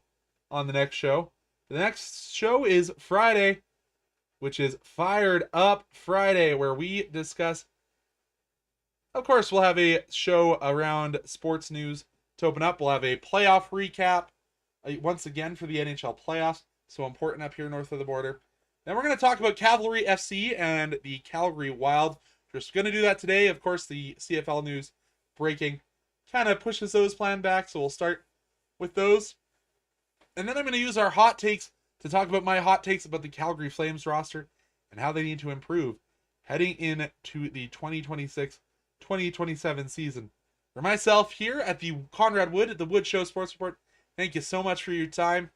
on the next show. The next show is Friday, which is Fired Up Friday, where we discuss. Of course, we'll have a show around sports news to open up. We'll have a playoff recap once again for the NHL playoffs. So important up here north of the border. Then we're going to talk about Cavalry FC and the Calgary Wild. We're just going to do that today. Of course, the CFL news breaking kind of pushes those plans back. So we'll start with those. And then I'm going to use our hot takes to talk about my hot takes about the Calgary Flames roster and how they need to improve heading into the 2026-2027 season. For myself here at the Conrad Wood at the Wood Show Sports Report, thank you so much for your time.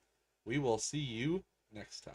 We will see you next time.